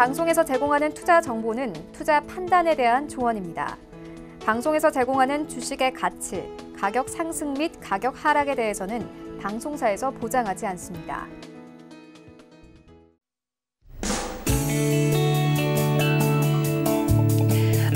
방송에서 제공하는 투자 정보는 투자 판단에 대한 조언입니다. 방송에서 제공하는 주식의 가치, 가격 상승 및 가격 하락에 대해서는 방송사에서 보장하지 않습니다.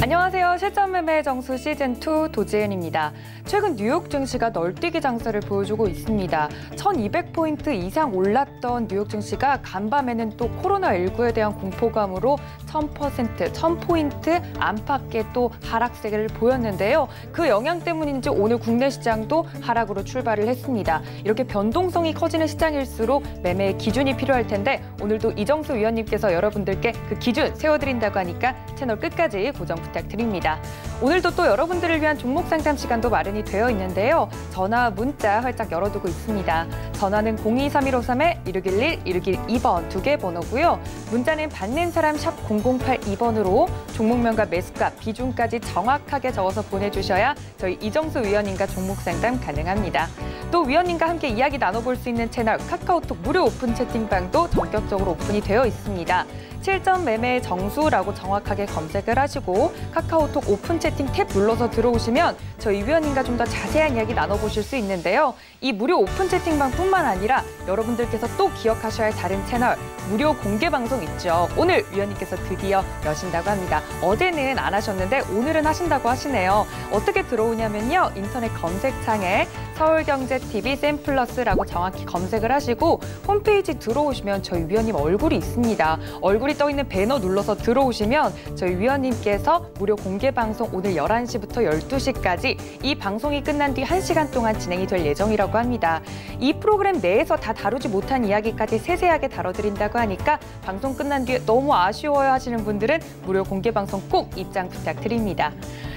안녕하세요. 실전 매매 정수 시즌2 도지은입니다. 최근 뉴욕 증시가 널뛰기 장세를 보여주고 있습니다. 1200포인트 이상 올랐던 뉴욕 증시가 간밤에는 또 코로나19에 대한 공포감으로 1000%, 1000포인트 안팎의 또 하락세를 보였는데요. 그 영향 때문인지 오늘 국내 시장도 하락으로 출발을 했습니다. 이렇게 변동성이 커지는 시장일수록 매매의 기준이 필요할 텐데 오늘도 이정수 위원님께서 여러분들께 그 기준 세워드린다고 하니까 채널 끝까지 고정 부탁드립니다. 오늘도 또 여러분들을 위한 종목 상담 시간도 마련이 되어 있는데요. 전화, 문자 활짝 열어두고 있습니다. 전화는 023153-1611, 1612번 두 개 번호고요. 문자는 받는 사람 샵 0082번으로 종목명과 매수가, 비중까지 정확하게 적어서 보내주셔야 저희 이정수 위원님과 종목 상담 가능합니다. 또 위원님과 함께 이야기 나눠볼 수 있는 채널 카카오톡 무료 오픈 채팅방도 전격적으로 오픈이 되어 있습니다. 실전 매매 정수라고 정확하게 검색을 하시고 카카오톡 오픈 채팅 탭 눌러서 들어오시면 저희 위원님과 좀 더 자세한 이야기 나눠보실 수 있는데요. 이 무료 오픈 채팅방뿐만 아니라 여러분들께서 또 기억하셔야 할 다른 채널 무료 공개 방송 있죠. 오늘 위원님께서 드디어 여신다고 합니다. 어제는 안 하셨는데 오늘은 하신다고 하시네요. 어떻게 들어오냐면요. 인터넷 검색창에 서울경제TV 샘플러스라고 정확히 검색을 하시고 홈페이지 들어오시면 저희 위원님 얼굴이 있습니다. 얼굴이 떠있는 배너 눌러서 들어오시면 저희 위원님께서 무료 공개 방송 오늘 11시부터 12시까지 이 방송이 끝난 뒤 1시간 동안 진행이 될 예정이라고 합니다. 이 프로그램 내에서 다 다루지 못한 이야기까지 세세하게 다뤄드린다고 하니까 방송 끝난 뒤에 너무 아쉬워요 하시는 분들은 무료 공개 방송 꼭 입장 부탁드립니다.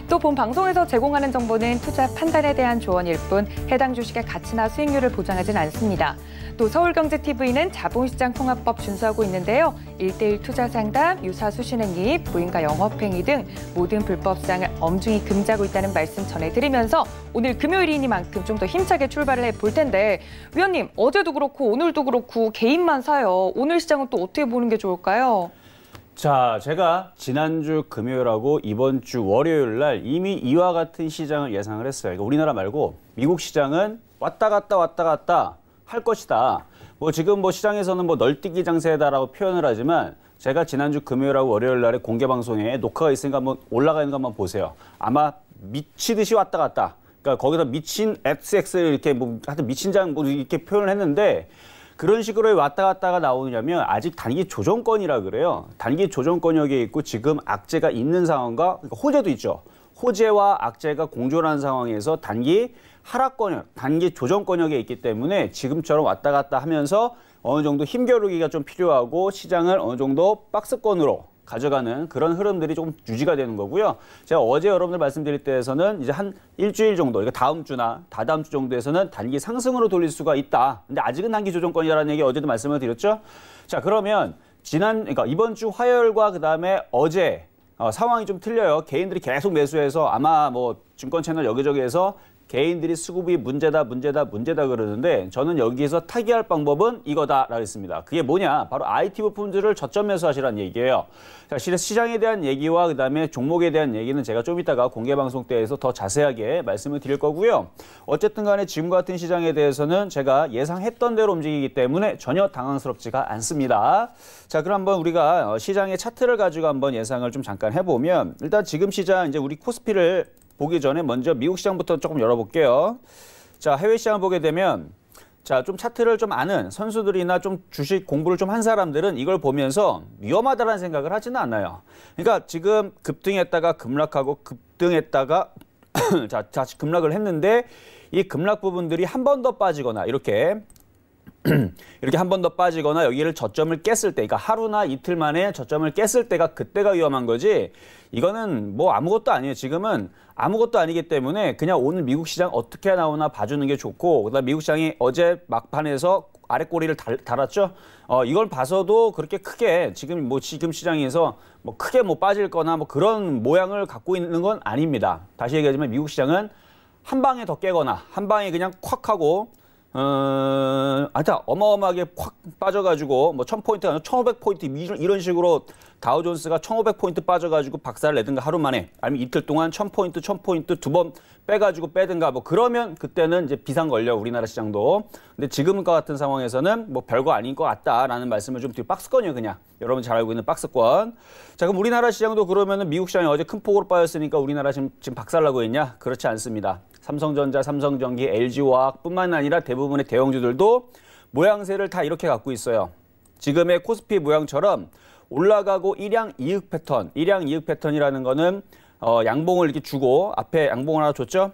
또 본 방송에서 제공하는 정보는 투자 판단에 대한 조언일 뿐 해당 주식의 가치나 수익률을 보장하진 않습니다. 또 서울경제TV는 자본시장 통합법 준수하고 있는데요. 1:1 투자 상담, 유사 수신행위, 부인과 영업행위 등 모든 불법사항을 엄중히 금지하고 있다는 말씀 전해드리면서 오늘 금요일이니만큼 좀 더 힘차게 출발을 해볼 텐데 위원님, 어제도 그렇고 오늘도 그렇고 개인만 사요. 오늘 시장은 또 어떻게 보는 게 좋을까요? 자, 제가 지난주 금요일하고 이번 주 월요일 날 이미 이와 같은 시장을 예상을 했어요. 그러니까 우리나라 말고 미국 시장은 왔다 갔다 할 것이다. 뭐 지금 뭐 시장에서는 뭐 널뛰기 장세다라고 표현을 하지만 제가 지난주 금요일하고 월요일 날에 공개 방송에 녹화가 있으니까 한번 올라가 있는 거 한번 보세요. 아마 미치듯이 왔다 갔다. 그러니까 거기서 미친 XX를 이렇게 뭐 하여튼 미친 장 뭐 이렇게 표현을 했는데 그런 식으로 왔다 갔다가 나오냐면 아직 단기 조정권이라 그래요. 단기 조정권역에 있고 지금 악재가 있는 상황과 그러니까 호재도 있죠. 호재와 악재가 공존하는 상황에서 단기 하락권역, 단기 조정권역에 있기 때문에 지금처럼 왔다 갔다 하면서 어느 정도 힘겨루기가 좀 필요하고 시장을 어느 정도 박스권으로 가져가는 그런 흐름들이 조금 유지가 되는 거고요. 제가 어제 여러분들 말씀드릴 때에서는 이제 한 일주일 정도, 그러니까 다음 주나 다다음 주 정도에서는 단기 상승으로 돌릴 수가 있다. 근데 아직은 단기 조정권이라는 얘기 어제도 말씀을 드렸죠. 자, 그러면 그러니까 이번 주 화요일과 그다음에 어제 상황이 좀 틀려요. 개인들이 계속 매수해서 아마 뭐 증권 채널 여기저기에서 개인들이 수급이 문제다 그러는데 저는 여기에서 타개할 방법은 이거다라고 했습니다. 그게 뭐냐? 바로 IT 부품들을 저점 매수하시라는 얘기예요. 자, 시장에 대한 얘기와 그다음에 종목에 대한 얘기는 제가 좀 이따가 공개 방송 때에서 더 자세하게 말씀을 드릴 거고요. 어쨌든 간에 지금 같은 시장에 대해서는 제가 예상했던 대로 움직이기 때문에 전혀 당황스럽지가 않습니다. 자, 그럼 한번 우리가 시장의 차트를 가지고 한번 예상을 좀 잠깐 해보면 일단 지금 시장 이제 우리 코스피를 보기 전에 먼저 미국 시장부터 조금 열어볼게요. 자, 해외 시장을 보게 되면 자, 좀 차트를 좀 아는 선수들이나 좀 주식 공부를 좀 한 사람들은 이걸 보면서 위험하다라는 생각을 하지는 않아요. 그러니까 지금 급등했다가 급락하고 급등했다가 자, 다시 급락을 했는데 이 급락 부분들이 한 번 더 빠지거나 이렇게 한 번 더 빠지거나 여기를 저점을 깼을 때, 그러니까 하루나 이틀 만에 저점을 깼을 때가 그때가 위험한 거지. 이거는 뭐 아무것도 아니에요. 지금은 아무것도 아니기 때문에 그냥 오늘 미국 시장 어떻게 나오나 봐주는 게 좋고, 그다음 미국 시장이 어제 막판에서 아래 꼬리를 달았죠. 이걸 봐서도 그렇게 크게 지금 시장에서 뭐 크게 뭐 빠질거나 뭐 그런 모양을 갖고 있는 건 아닙니다. 다시 얘기하지만 미국 시장은 한 방에 더 깨거나 한 방에 그냥 콱 하고 하여튼 어마어마하게 확 빠져가지고 뭐 1000포인트가 아니라 1500포인트 이런 식으로 다우존스가 1500포인트 빠져가지고 박살을 내든가 하루 만에, 아니면 이틀 동안 1000포인트 두 번 빼든가 뭐 그러면 그때는 이제 비상 걸려, 우리나라 시장도. 근데 지금과 같은 상황에서는 뭐 별거 아닌 것 같다라는 말씀을 좀 드리고, 박스권이에요, 그냥. 여러분 잘 알고 있는 박스권. 자, 그럼 우리나라 시장도 그러면은 미국 시장이 어제 큰 폭으로 빠졌으니까 우리나라 지금 박살나고 있냐? 그렇지 않습니다. 삼성전자, 삼성전기, LG화학뿐만 아니라 대부분의 대형주들도 모양새를 다 이렇게 갖고 있어요. 지금의 코스피 모양처럼 올라가고 일양 이익 패턴이라는 거는 양봉을 이렇게 주고, 앞에 양봉을 하나 줬죠?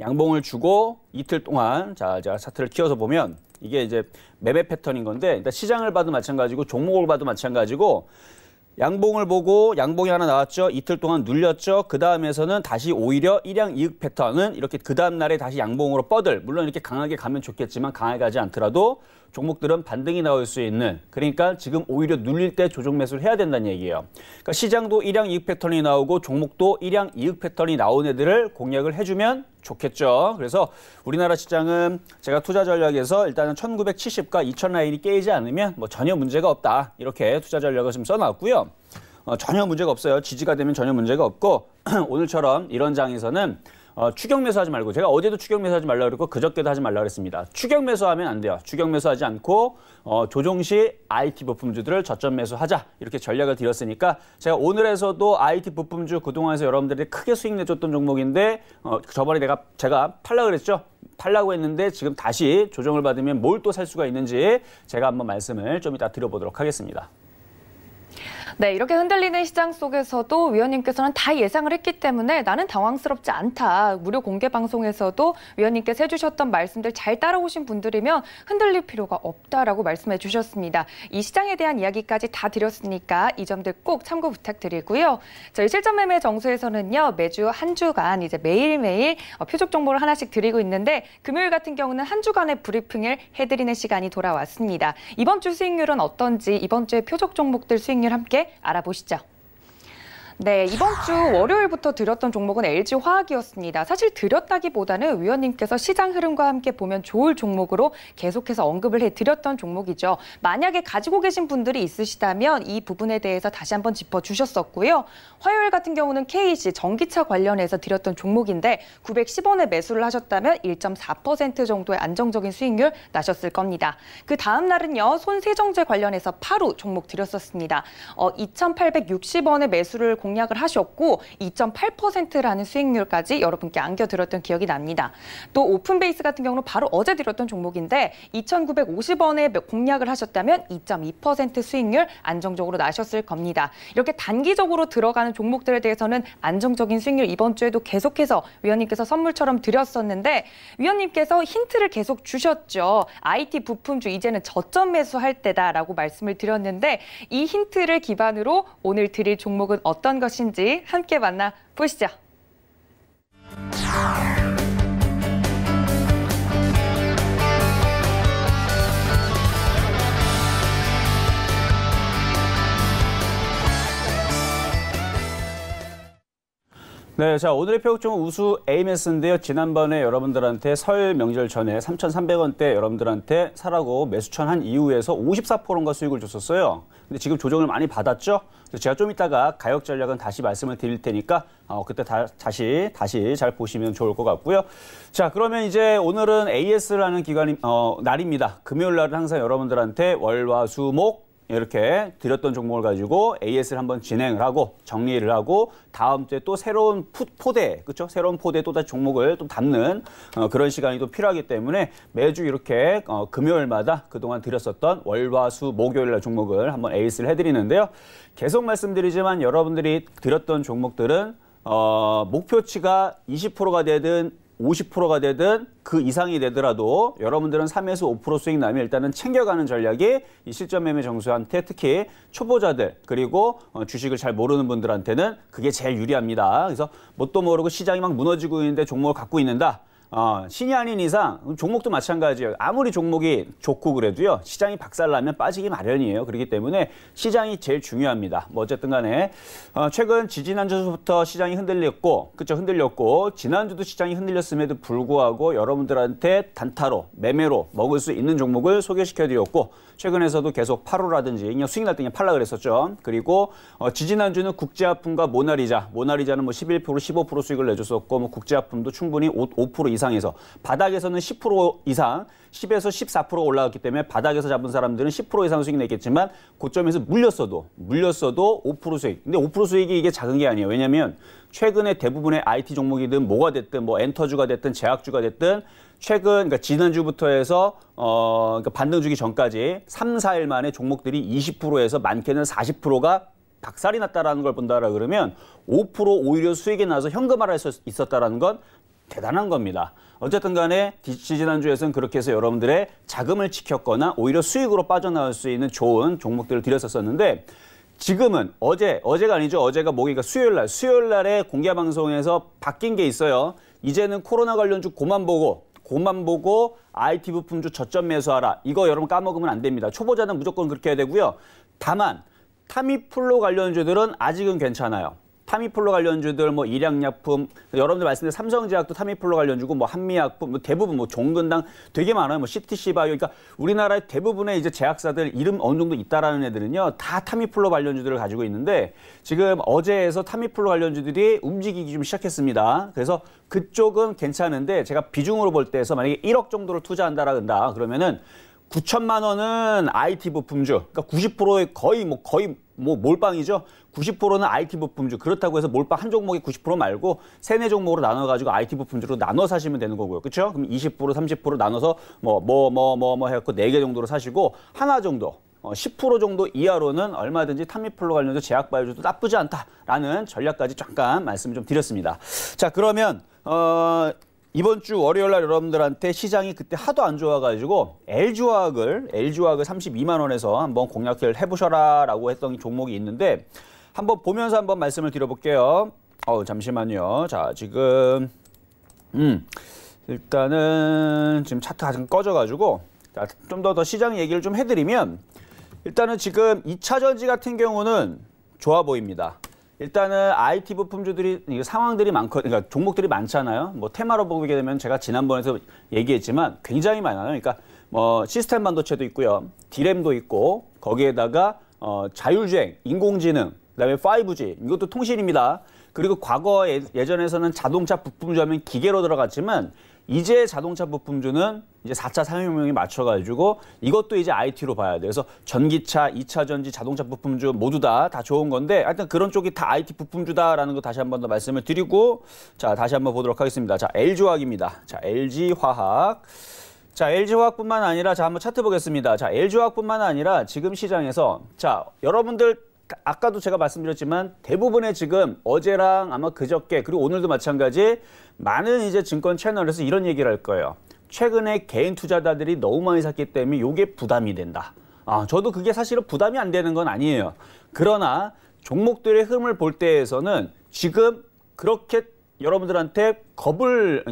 양봉을 주고 이틀 동안, 자, 제가 차트를 키워서 보면 이게 이제 매매 패턴인 건데, 일단 시장을 봐도 마찬가지고 종목을 봐도 마찬가지고, 양봉을 보고 양봉이 하나 나왔죠. 이틀 동안 눌렸죠. 그 다음에서는 다시 오히려 일양 이익 패턴은 이렇게 그 다음 날에 다시 양봉으로 뻗을, 물론 이렇게 강하게 가면 좋겠지만 강하게 가지 않더라도 종목들은 반등이 나올 수 있는, 그러니까 지금 오히려 눌릴 때 조정 매수를 해야 된다는 얘기예요. 그러니까 시장도 일양 이익 패턴이 나오고 종목도 일양 이익 패턴이 나온 애들을 공략을 해주면 좋겠죠. 그래서 우리나라 시장은 제가 투자 전략에서 일단은 1970과 2000 라인이 깨지지 않으면 뭐 전혀 문제가 없다, 이렇게 투자 전략을 좀 써놨고요. 전혀 문제가 없어요. 지지가 되면 전혀 문제가 없고, 오늘처럼 이런 장에서는 추격 매수하지 말고, 제가 어제도 추격 매수하지 말라고 그랬고 그저께도 하지 말라고 그랬습니다. 추격 매수하면 안 돼요. 추격 매수하지 않고 조정 시 IT 부품주들을 저점 매수하자, 이렇게 전략을 드렸으니까, 제가 오늘에서도 IT 부품주 그동안에서 여러분들이 크게 수익 내줬던 종목인데 저번에 제가 팔라고 그랬죠. 팔라고 했는데 지금 다시 조정을 받으면 뭘 또 살 수가 있는지 제가 한번 말씀을 좀 이따 드려보도록 하겠습니다. 네, 이렇게 흔들리는 시장 속에서도 위원님께서는 다 예상을 했기 때문에 나는 당황스럽지 않다. 무료 공개 방송에서도 위원님께서 해주셨던 말씀들 잘 따라오신 분들이면 흔들릴 필요가 없다라고 말씀해 주셨습니다. 이 시장에 대한 이야기까지 다 드렸으니까 이 점들 꼭 참고 부탁드리고요. 저희 실전 매매 정수에서는요, 매주 한 주간 이제 매일매일 표적 정보를 하나씩 드리고 있는데, 금요일 같은 경우는 한 주간의 브리핑을 해드리는 시간이 돌아왔습니다. 이번 주 수익률은 어떤지, 이번 주의 표적 종목들 수익률 함께 알아보시죠. 네, 이번 주 월요일부터 드렸던 종목은 LG화학이었습니다. 사실 드렸다기보다는 위원님께서 시장 흐름과 함께 보면 좋을 종목으로 계속해서 언급을 해드렸던 종목이죠. 만약에 가지고 계신 분들이 있으시다면 이 부분에 대해서 다시 한번 짚어주셨었고요. 화요일 같은 경우는 KC 전기차 관련해서 드렸던 종목인데 910원에 매수를 하셨다면 1.4% 정도의 안정적인 수익률 나셨을 겁니다. 그 다음 날은요, 손세정제 관련해서 바로 종목 드렸었습니다. 2,860원에 매수를 공략을 하셨고 2.8%라는 수익률까지 여러분께 안겨드렸던 기억이 납니다. 또 오픈베이스 같은 경우는 바로 어제 드렸던 종목인데 2,950원에 공략을 하셨다면 2.2% 수익률 안정적으로 나셨을 겁니다. 이렇게 단기적으로 들어가는 종목들에 대해서는 안정적인 수익률 이번 주에도 계속해서 위원님께서 선물처럼 드렸었는데, 위원님께서 힌트를 계속 주셨죠. IT 부품주 이제는 저점 매수할 때다라고 말씀을 드렸는데, 이 힌트를 기반으로 오늘 드릴 종목은 어떤 것인지 함께 만나보시죠. 네, 자, 오늘의 표적종은 우수 AMS인데요. 지난번에 여러분들한테 설 명절 전에 3,300원대 여러분들한테 사라고 매수천한 이후에서 54%가 수익을 줬었어요. 근데 지금 조정을 많이 받았죠? 그래서 제가 좀 이따가 가격 전략은 다시 말씀을 드릴 테니까 그때 다시 잘 보시면 좋을 것 같고요. 자, 그러면 이제 오늘은 AS라는 날입니다. 금요일 날은 항상 여러분들한테 월, 화, 수, 목 이렇게 드렸던 종목을 가지고 AS를 한번 진행을 하고 정리를 하고 다음 주에 또 새로운 포대, 그렇죠? 새로운 포대에 또 다시 종목을 또 담는 그런 시간이 또 필요하기 때문에 매주 이렇게 금요일마다 그동안 드렸었던 월, 화, 수, 목요일 날 종목을 한번 AS를 해드리는데요. 계속 말씀드리지만 여러분들이 드렸던 종목들은 목표치가 20%가 되든 50%가 되든 그 이상이 되더라도 여러분들은 3에서 5% 수익 나면 일단은 챙겨가는 전략이 이 실전 매매 정수한테, 특히 초보자들 그리고 주식을 잘 모르는 분들한테는 그게 제일 유리합니다. 그래서 뭣도 모르고 시장이 막 무너지고 있는데 종목을 갖고 있는다. 신이 아닌 이상 종목도 마찬가지예요. 아무리 종목이 좋고 그래도요. 시장이 박살나면 빠지기 마련이에요. 그렇기 때문에 시장이 제일 중요합니다. 뭐 어쨌든 간에 최근 지지난주부터 시장이 흔들렸고 흔들렸고 지난주도 시장이 흔들렸음에도 불구하고 여러분들한테 단타로 매매로 먹을 수 있는 종목을 소개시켜드렸고 최근에서도 계속 8호라든지 그냥 수익 날 때 그냥 팔라 그랬었죠. 그리고 지지난주는 국제화품과 모나리자는 뭐 11%, 15% 수익을 내줬었고 뭐 국제화품도 충분히 5% 이상에서 바닥에서는 10% 이상 10에서 14% 올라갔기 때문에 바닥에서 잡은 사람들은 10% 이상 수익 냈겠지만 고점에서 물렸어도 5% 수익. 근데 5% 수익이 이게 작은 게 아니에요. 왜냐면 최근에 대부분의 IT 종목이든 뭐가 됐든 뭐 엔터주가 됐든 제약주가 됐든 그러니까 지난주부터 해서 그러니까 반등 주기 전까지 3, 4일 만에 종목들이 20%에서 많게는 40%가 박살이 났다라는 걸 본다라 그러면 5% 오히려 수익이 나서 현금화를 있었다라는 건 대단한 겁니다. 어쨌든 간에 지난주에서는 그렇게 해서 여러분들의 자금을 지켰거나 오히려 수익으로 빠져나올 수 있는 좋은 종목들을 드렸었는데 지금은 어제가 아니죠. 어제가 목요일가 수요일 날에 공개 방송에서 바뀐 게 있어요. 이제는 코로나 관련주 고만 보고 IT 부품주 저점 매수하라. 이거 여러분 까먹으면 안 됩니다. 초보자는 무조건 그렇게 해야 되고요. 다만 타미플로 관련주들은 아직은 괜찮아요. 타미플로 관련주들, 뭐 일양약품, 여러분들 말씀드린 삼성제약도 타미플로 관련주고, 뭐 한미약품, 뭐 대부분 뭐 종근당 되게 많아요. 뭐 CTC바이오, 그러니까 우리나라의 대부분의 이제 제약사들 이름 어느 정도 있다라는 애들은요, 다 타미플로 관련주들을 가지고 있는데 지금 어제에서 타미플로 관련주들이 움직이기 좀 시작했습니다. 그래서 그쪽은 괜찮은데 제가 비중으로 볼 때에서 만약에 1억 정도를 투자한다라 한다 그러면은 9천만 원은 IT 부품주, 그러니까 90%의 거의 몰빵이죠. 90%는 IT 부품주. 그렇다고 해서 몰빵 한 종목에 90% 말고 3, 4종목으로 나눠가지고 IT 부품주로 나눠 사시면 되는 거고요. 그렇죠? 그럼 20%, 30% 나눠서 해갖고 4개 정도로 사시고 하나 정도, 10% 정도 이하로는 얼마든지 타미플로 관련해서 제약바이오주도 나쁘지 않다라는 전략까지 잠깐 말씀을 좀 드렸습니다. 자, 그러면 이번 주 월요일 날 여러분들한테 시장이 그때 하도 안 좋아가지고 LG화학을 32만 원에서 한번 공략을 해보셔라라고 했던 종목이 있는데 한번 보면서 한번 말씀을 드려볼게요. 잠시만요. 자, 지금 일단은 지금 차트가 지금 꺼져가지고 좀 더 시장 얘기를 좀 해드리면 일단은 지금 2차 전지 같은 경우는 좋아 보입니다. 일단은 IT 부품주들이 상황들이 그러니까 종목들이 많잖아요. 뭐 테마로 보게 되면 제가 지난번에도 얘기했지만 굉장히 많아요. 그러니까 뭐 시스템 반도체도 있고요, 디램도 있고 거기에다가 자율주행, 인공지능, 그다음에 5G 이것도 통신입니다. 그리고 과거 예전에서는 자동차 부품주 하면 기계로 들어갔지만 이제 자동차 부품주는 이제 4차 산업혁명에 맞춰가지고 이것도 이제 IT로 봐야 돼요. 그래서 전기차, 2차 전지, 자동차 부품주 모두 다 좋은 건데 하여튼 그런 쪽이 다 IT 부품주다라는 거 다시 한번 더 말씀을 드리고 자, 다시 한번 보도록 하겠습니다. 자, LG화학입니다. 자, LG화학. 자, LG화학뿐만 아니라 자, 한번 차트 보겠습니다. 자, LG화학뿐만 아니라 지금 시장에서 자, 여러분들 아까도 제가 말씀드렸지만 대부분의 지금 어제랑 아마 그저께 그리고 오늘도 마찬가지 많은 이제 증권 채널에서 이런 얘기를 할 거예요. 최근에 개인 투자자들이 너무 많이 샀기 때문에 이게 부담이 된다. 저도 그게 사실은 부담이 안 되는 건 아니에요. 그러나 종목들의 흐름을 볼 때에서는 지금 그렇게 여러분들한테 겁을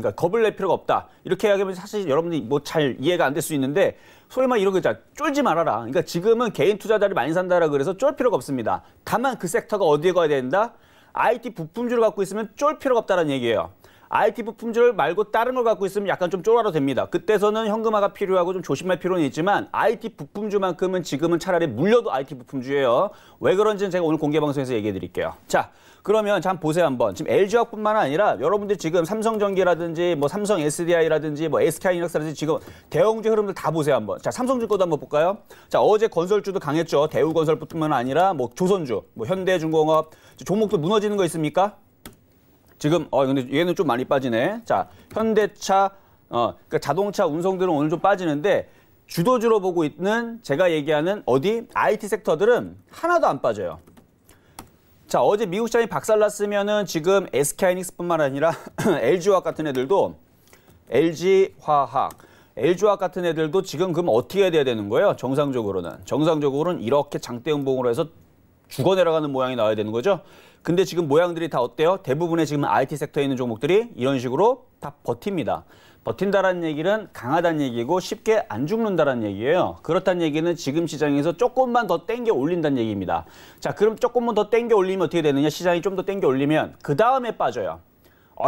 낼 필요가 없다. 이렇게 이야기하면 사실 여러분들이 뭐 잘 이해가 안 될 수 있는데 소위만 이런 거죠. 쫄지 말아라. 그러니까 지금은 개인 투자자를 많이 산다라 그래서 쫄 필요가 없습니다. 다만 그 섹터가 어디에 가야 된다? IT 부품주를 갖고 있으면 쫄 필요가 없다는 얘기예요. IT 부품주를 말고 다른 걸 갖고 있으면 약간 좀 쫄아도 됩니다. 그때서는 현금화가 필요하고 좀 조심할 필요는 있지만 IT 부품주만큼은 지금은 차라리 물려도 IT 부품주예요. 왜 그런지는 제가 오늘 공개 방송에서 얘기해 드릴게요. 자, 그러면 한번 보세요 한번. 지금 LG화학뿐만 아니라 여러분들 지금 삼성전기라든지 뭐 삼성 SDI라든지 뭐 SK하이닉스라든지 지금 대형주 흐름들 다 보세요 한번. 자, 삼성주 거도 한번 볼까요? 자, 어제 건설주도 강했죠. 대우건설뿐만 아니라 뭐 조선주, 뭐 현대중공업 종목도 무너지는 거 있습니까? 지금 근데 얘는 좀 많이 빠지네. 자, 현대차 그러니까 자동차 운송들은 오늘 좀 빠지는데 주도주로 보고 있는 제가 얘기하는 어디 IT 섹터들은 하나도 안 빠져요. 자, 어제 미국 시장이 박살났으면은 지금 SK하이닉스뿐만 아니라 LG화학 같은 애들도 LG화학 같은 애들도 지금 그럼 어떻게 해야 되는 거예요? 정상적으로는 이렇게 장대 음봉으로 해서 죽어 내려가는 모양이 나와야 되는 거죠. 근데 지금 모양들이 다 어때요? 대부분의 지금 IT 섹터에 있는 종목들이 이런 식으로 다 버팁니다. 버틴다라는 얘기는 강하다는 얘기고 쉽게 안 죽는다라는 얘기예요. 그렇다는 얘기는 지금 시장에서 조금만 더 땡겨 올린다는 얘기입니다. 자, 그럼 조금만 더 땡겨 올리면 어떻게 되느냐? 시장이 좀 더 땡겨 올리면 그 다음에 빠져요.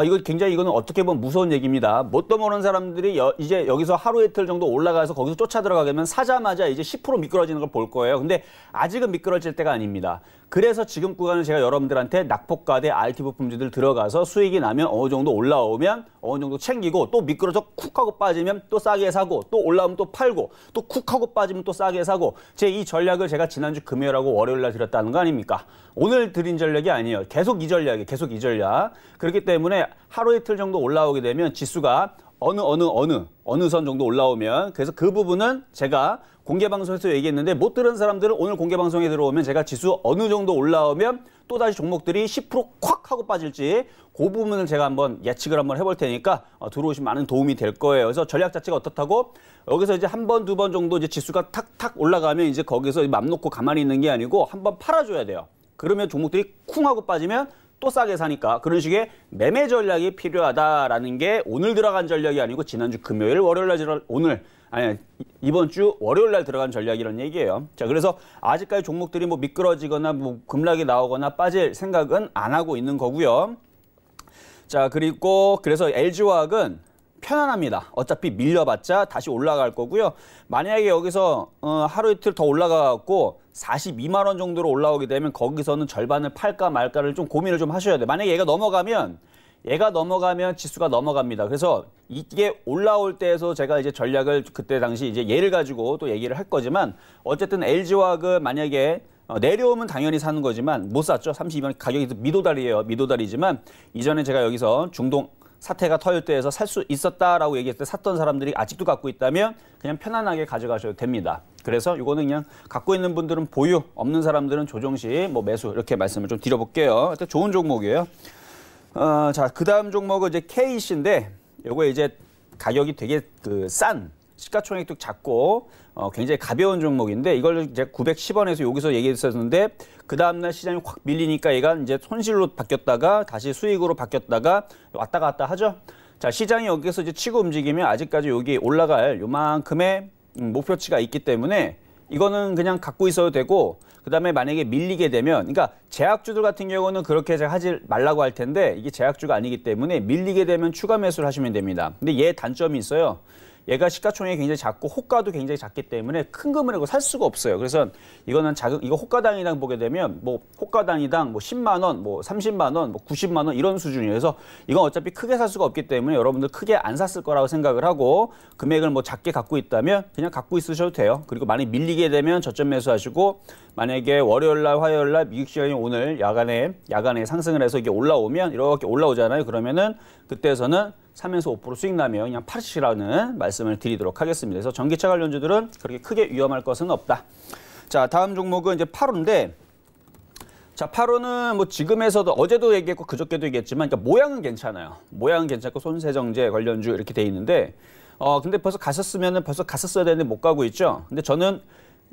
이거 굉장히 이거는 어떻게 보면 무서운 얘기입니다. 뭣도 모르는 사람들이 이제 여기서 하루 이틀 정도 올라가서 거기서 쫓아 들어가면 사자마자 이제 10% 미끄러지는 걸 볼 거예요. 근데 아직은 미끄러질 때가 아닙니다. 그래서 지금 구간은 제가 여러분들한테 낙폭과대 IT 부품주들 들어가서 수익이 나면 어느 정도 올라오면 어느 정도 챙기고 또 미끄러져 쿡 하고 빠지면 또 싸게 사고 또 올라오면 또 팔고 또 쿡 하고 빠지면 또 싸게 사고 제 이 전략을 제가 지난주 금요일하고 월요일 날 드렸다는 거 아닙니까? 오늘 드린 전략이 아니에요. 계속 이 전략이에요. 계속 이 전략. 그렇기 때문에 하루 이틀 정도 올라오게 되면 지수가 어느 선 정도 올라오면 그래서 그 부분은 제가 공개방송에서 얘기했는데 못 들은 사람들은 오늘 공개방송에 들어오면 제가 지수 어느 정도 올라오면 또다시 종목들이 10% 콱 하고 빠질지 그 부분을 제가 한번 예측을 한번 해볼 테니까 들어오시면 많은 도움이 될 거예요. 그래서 전략 자체가 어떻다고 여기서 이제 한 번, 두 번 정도 이제 지수가 탁탁 올라가면 이제 거기서 맘 놓고 가만히 있는 게 아니고 한번 팔아줘야 돼요. 그러면 종목들이 쿵 하고 빠지면 또 싸게 사니까 그런 식의 매매 전략이 필요하다라는 게 오늘 들어간 전략이 아니고 지난주 금요일, 월요일 날 이번 주 월요일 날 들어간 전략이라는 얘기예요. 자, 그래서 아직까지 종목들이 뭐 미끄러지거나 뭐 급락이 나오거나 빠질 생각은 안 하고 있는 거고요. 자, 그리고 그래서 LG화학은 편안합니다. 어차피 밀려봤자 다시 올라갈 거고요. 만약에 여기서 하루 이틀 더 올라가갖고 42만 원 정도로 올라오게 되면 거기서는 절반을 팔까 말까를 좀 고민을 좀 하셔야 돼요. 만약에 얘가 넘어가면 지수가 넘어갑니다. 그래서 이게 올라올 때에서 제가 이제 전략을 그때 당시 이제 얘를 가지고 또 얘기를 할 거지만 어쨌든 LG화학은 만약에 내려오면 당연히 사는 거지만 못 샀죠. 32만 가격이 미도달이에요. 미도달이지만 이전에 제가 여기서 중동 사태가 터질 때에서 살 수 있었다라고 얘기했을 때 샀던 사람들이 아직도 갖고 있다면 그냥 편안하게 가져가셔도 됩니다. 그래서 이거는 그냥 갖고 있는 분들은 보유, 없는 사람들은 조정시 뭐 매수 이렇게 말씀을 좀 드려볼게요. 일단 좋은 종목이에요. 자, 그 다음 종목은 이제 KC인데 요거 이제 가격이 되게 싼 시가총액도 작고 굉장히 가벼운 종목인데 이걸 이제 910원에서 여기서 얘기했었는데 그 다음날 시장이 확 밀리니까 얘가 이제 손실로 바뀌었다가 다시 수익으로 바뀌었다가 왔다 갔다 하죠. 자, 시장이 여기서 이제 치고 움직이면 아직까지 여기 올라갈 요만큼의 목표치가 있기 때문에 이거는 그냥 갖고 있어도 되고 그다음에 만약에 밀리게 되면 그러니까 제약주들 같은 경우는 그렇게 제가 하지 말라고 할 텐데 이게 제약주가 아니기 때문에 밀리게 되면 추가 매수를 하시면 됩니다. 근데 얘 단점이 있어요. 얘가 시가총액이 굉장히 작고 호가도 굉장히 작기 때문에 큰 금액으로 살 수가 없어요. 그래서 이거는 이거 호가당이당 보게 되면 뭐 호가당이당 뭐 10만 원, 뭐 30만 원, 뭐 90만 원 이런 수준이에요. 그래서 이건 어차피 크게 살 수가 없기 때문에 여러분들 크게 안 샀을 거라고 생각을 하고 금액을 뭐 작게 갖고 있다면 그냥 갖고 있으셔도 돼요. 그리고 만약 밀리게 되면 저점 매수하시고 만약에 월요일 날, 화요일 날 미국 시간이 오늘 야간에 상승을 해서 이게 올라오면 이렇게 올라오잖아요. 그러면은 그때에서는 3에서 5% 수익 나면 그냥 파시라는 말씀을 드리도록 하겠습니다. 그래서 전기차 관련주들은 그렇게 크게 위험할 것은 없다. 자, 다음 종목은 이제 8호인데 자, 8호는 뭐 지금에서도 어제도 얘기했고 그저께도 얘기했지만 그러니까 모양은 괜찮아요. 모양은 괜찮고 손세정제 관련주 이렇게 돼 있는데 근데 벌써 갔었어야 되는데 못 가고 있죠. 근데 저는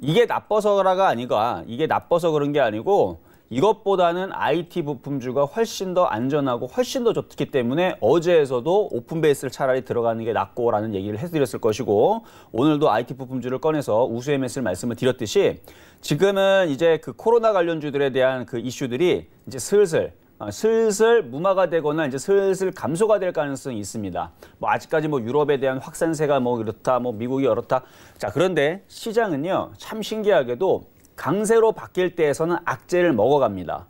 이게 나빠서가 아니가 이게 나빠서 그런 게 아니고 이것보다는 IT 부품주가 훨씬 더 안전하고 훨씬 더 좋기 때문에 어제에서도 오픈 베이스를 차라리 들어가는 게 낫고라는 얘기를 해드렸을 것이고 오늘도 IT 부품주를 꺼내서 우수 MS를 말씀을 드렸듯이 지금은 이제 그 코로나 관련주들에 대한 그 이슈들이 이제 슬슬 무마가 되거나 이제 슬슬 감소가 될 가능성이 있습니다. 뭐 아직까지 뭐 유럽에 대한 확산세가 뭐 이렇다, 뭐 미국이 이렇다. 자, 그런데 시장은요 참 신기하게도 강세로 바뀔 때에서는 악재를 먹어갑니다.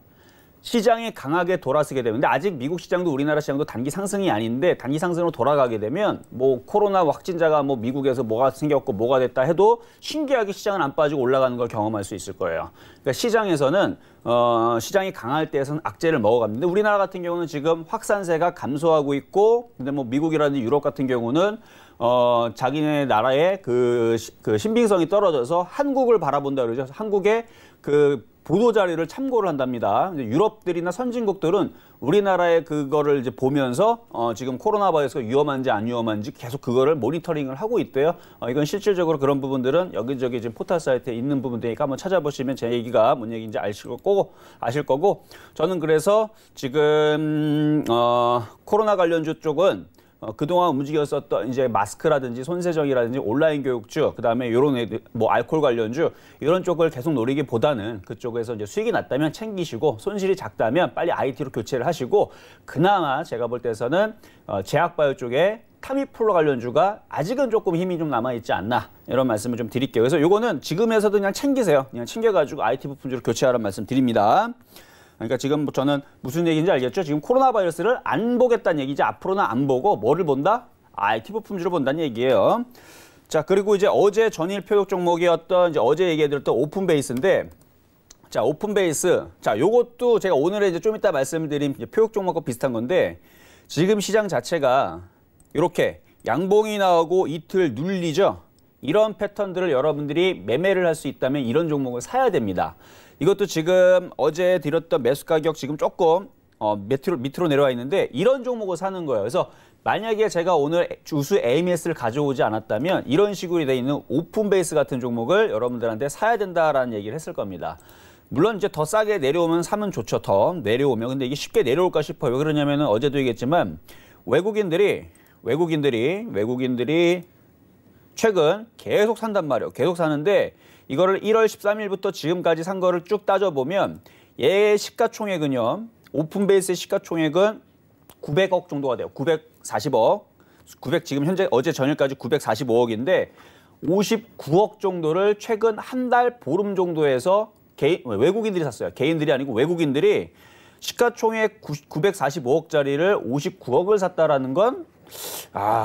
시장이 강하게 돌아서게 되는데 아직 미국 시장도 우리나라 시장도 단기 상승이 아닌데 단기 상승으로 돌아가게 되면 뭐 코로나 확진자가 뭐 미국에서 뭐가 생겼고 뭐가 됐다 해도 신기하게 시장은 안 빠지고 올라가는 걸 경험할 수 있을 거예요. 그러니까 시장에서는 시장이 강할 때에서는 악재를 먹어갑니다. 우리나라 같은 경우는 지금 확산세가 감소하고 있고 근데 뭐 미국이라든지 유럽 같은 경우는 자기네 나라의 그 신빙성이 떨어져서 한국을 바라본다 그러죠. 한국의 그 보도 자료를 참고를 한답니다. 이제 유럽들이나 선진국들은 우리나라의 그거를 이제 보면서 지금 코로나 바이러스가 위험한지 안 위험한지 계속 그거를 모니터링을 하고 있대요. 이건 실질적으로 그런 부분들은 여기저기 지금 포털 사이트에 있는 부분들이니까 한번 찾아보시면 제 얘기가 뭔 얘기인지 아실 거고 저는 그래서 지금 코로나 관련주 쪽은 그동안 움직였었던 이제 마스크라든지 손세정이라든지 온라인 교육주, 그다음에 이런 애들, 뭐 알코올 관련주 이런 쪽을 계속 노리기보다는 그쪽에서 이제 수익이 났다면 챙기시고 손실이 작다면 빨리 IT로 교체를 하시고 그나마 제가 볼 때에서는 제약바이오 쪽에 타미플로 관련주가 아직은 조금 힘이 좀 남아있지 않나 이런 말씀을 좀 드릴게요. 그래서 요거는 지금에서도 그냥 챙기세요. 그냥 챙겨가지고 IT 부품주로 교체하라는 말씀 드립니다. 그러니까 지금 저는 무슨 얘기인지 알겠죠? 지금 코로나 바이러스를 안 보겠다는 얘기지 앞으로는 안 보고 뭐를 본다? IT 부품주로 본다는 얘기예요. 자, 그리고 이제 어제 전일 표적 종목이었던 이제 어제 얘기해드렸던 오픈베이스인데 자, 오픈베이스. 자, 요것도 제가 오늘에 이제 좀 이따 말씀드린 표적 종목과 비슷한 건데 지금 시장 자체가 이렇게 양봉이 나오고 이틀 눌리죠? 이런 패턴들을 여러분들이 매매를 할 수 있다면 이런 종목을 사야 됩니다. 이것도 지금 어제 드렸던 매수 가격 지금 조금 밑으로 내려와 있는데 이런 종목을 사는 거예요. 그래서 만약에 제가 오늘 주수 AMS를 가져오지 않았다면 이런 식으로 돼 있는 오픈 베이스 같은 종목을 여러분들한테 사야 된다라는 얘기를 했을 겁니다. 물론 이제 더 싸게 내려오면 사면 좋죠. 더 내려오면. 근데 이게 쉽게 내려올까 싶어요. 왜 그러냐면은 어제도 얘기했지만 외국인들이 최근 계속 산단 말이에요. 계속 사는데 이거를 1월 13일부터 지금까지 산 거를 쭉 따져보면 얘의 시가총액은요. 오픈베이스의 시가총액은 900억 정도가 돼요. 940억. 지금 현재 어제 전일까지 945억인데 59억 정도를 최근 한 달 보름 정도에서 외국인들이 샀어요. 개인들이 아니고 외국인들이 시가총액 945억짜리를 59억을 샀다라는 건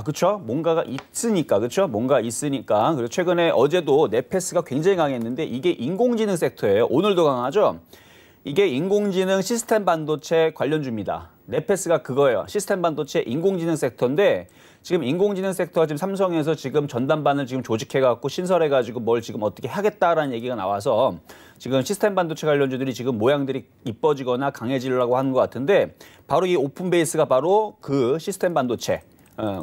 그쵸? 뭔가가 있으니까, 그쵸? 뭔가 있으니까. 그리고 최근에 어제도 네페스가 굉장히 강했는데 이게 인공지능 섹터예요. 오늘도 강하죠? 이게 인공지능 시스템 반도체 관련주입니다. 네페스가 그거예요. 시스템 반도체 인공지능 섹터인데 지금 인공지능 섹터가 지금 삼성에서 지금 전담반을 지금 조직해갖고 신설해가지고 뭘 지금 어떻게 하겠다라는 얘기가 나와서 지금 시스템 반도체 관련주들이 지금 모양들이 이뻐지거나 강해지려고 하는 것 같은데 바로 이 오픈베이스가 바로 그 시스템 반도체.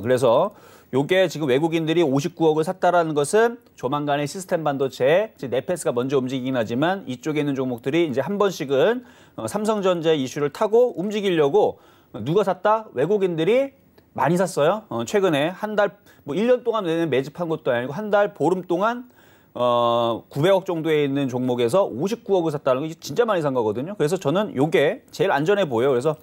그래서 요게 지금 외국인들이 59억을 샀다라는 것은 조만간에 시스템 반도체에 네페스가 먼저 움직이긴 하지만 이쪽에 있는 종목들이 이제 한 번씩은 삼성전자 이슈를 타고 움직이려고 누가 샀다? 외국인들이 많이 샀어요. 최근에 한 달, 뭐 1년 동안 내내 매집한 것도 아니고 한 달 보름 동안 900억 정도에 있는 종목에서 59억을 샀다는 게 진짜 많이 산 거거든요. 그래서 저는 요게 제일 안전해 보여요. 그래서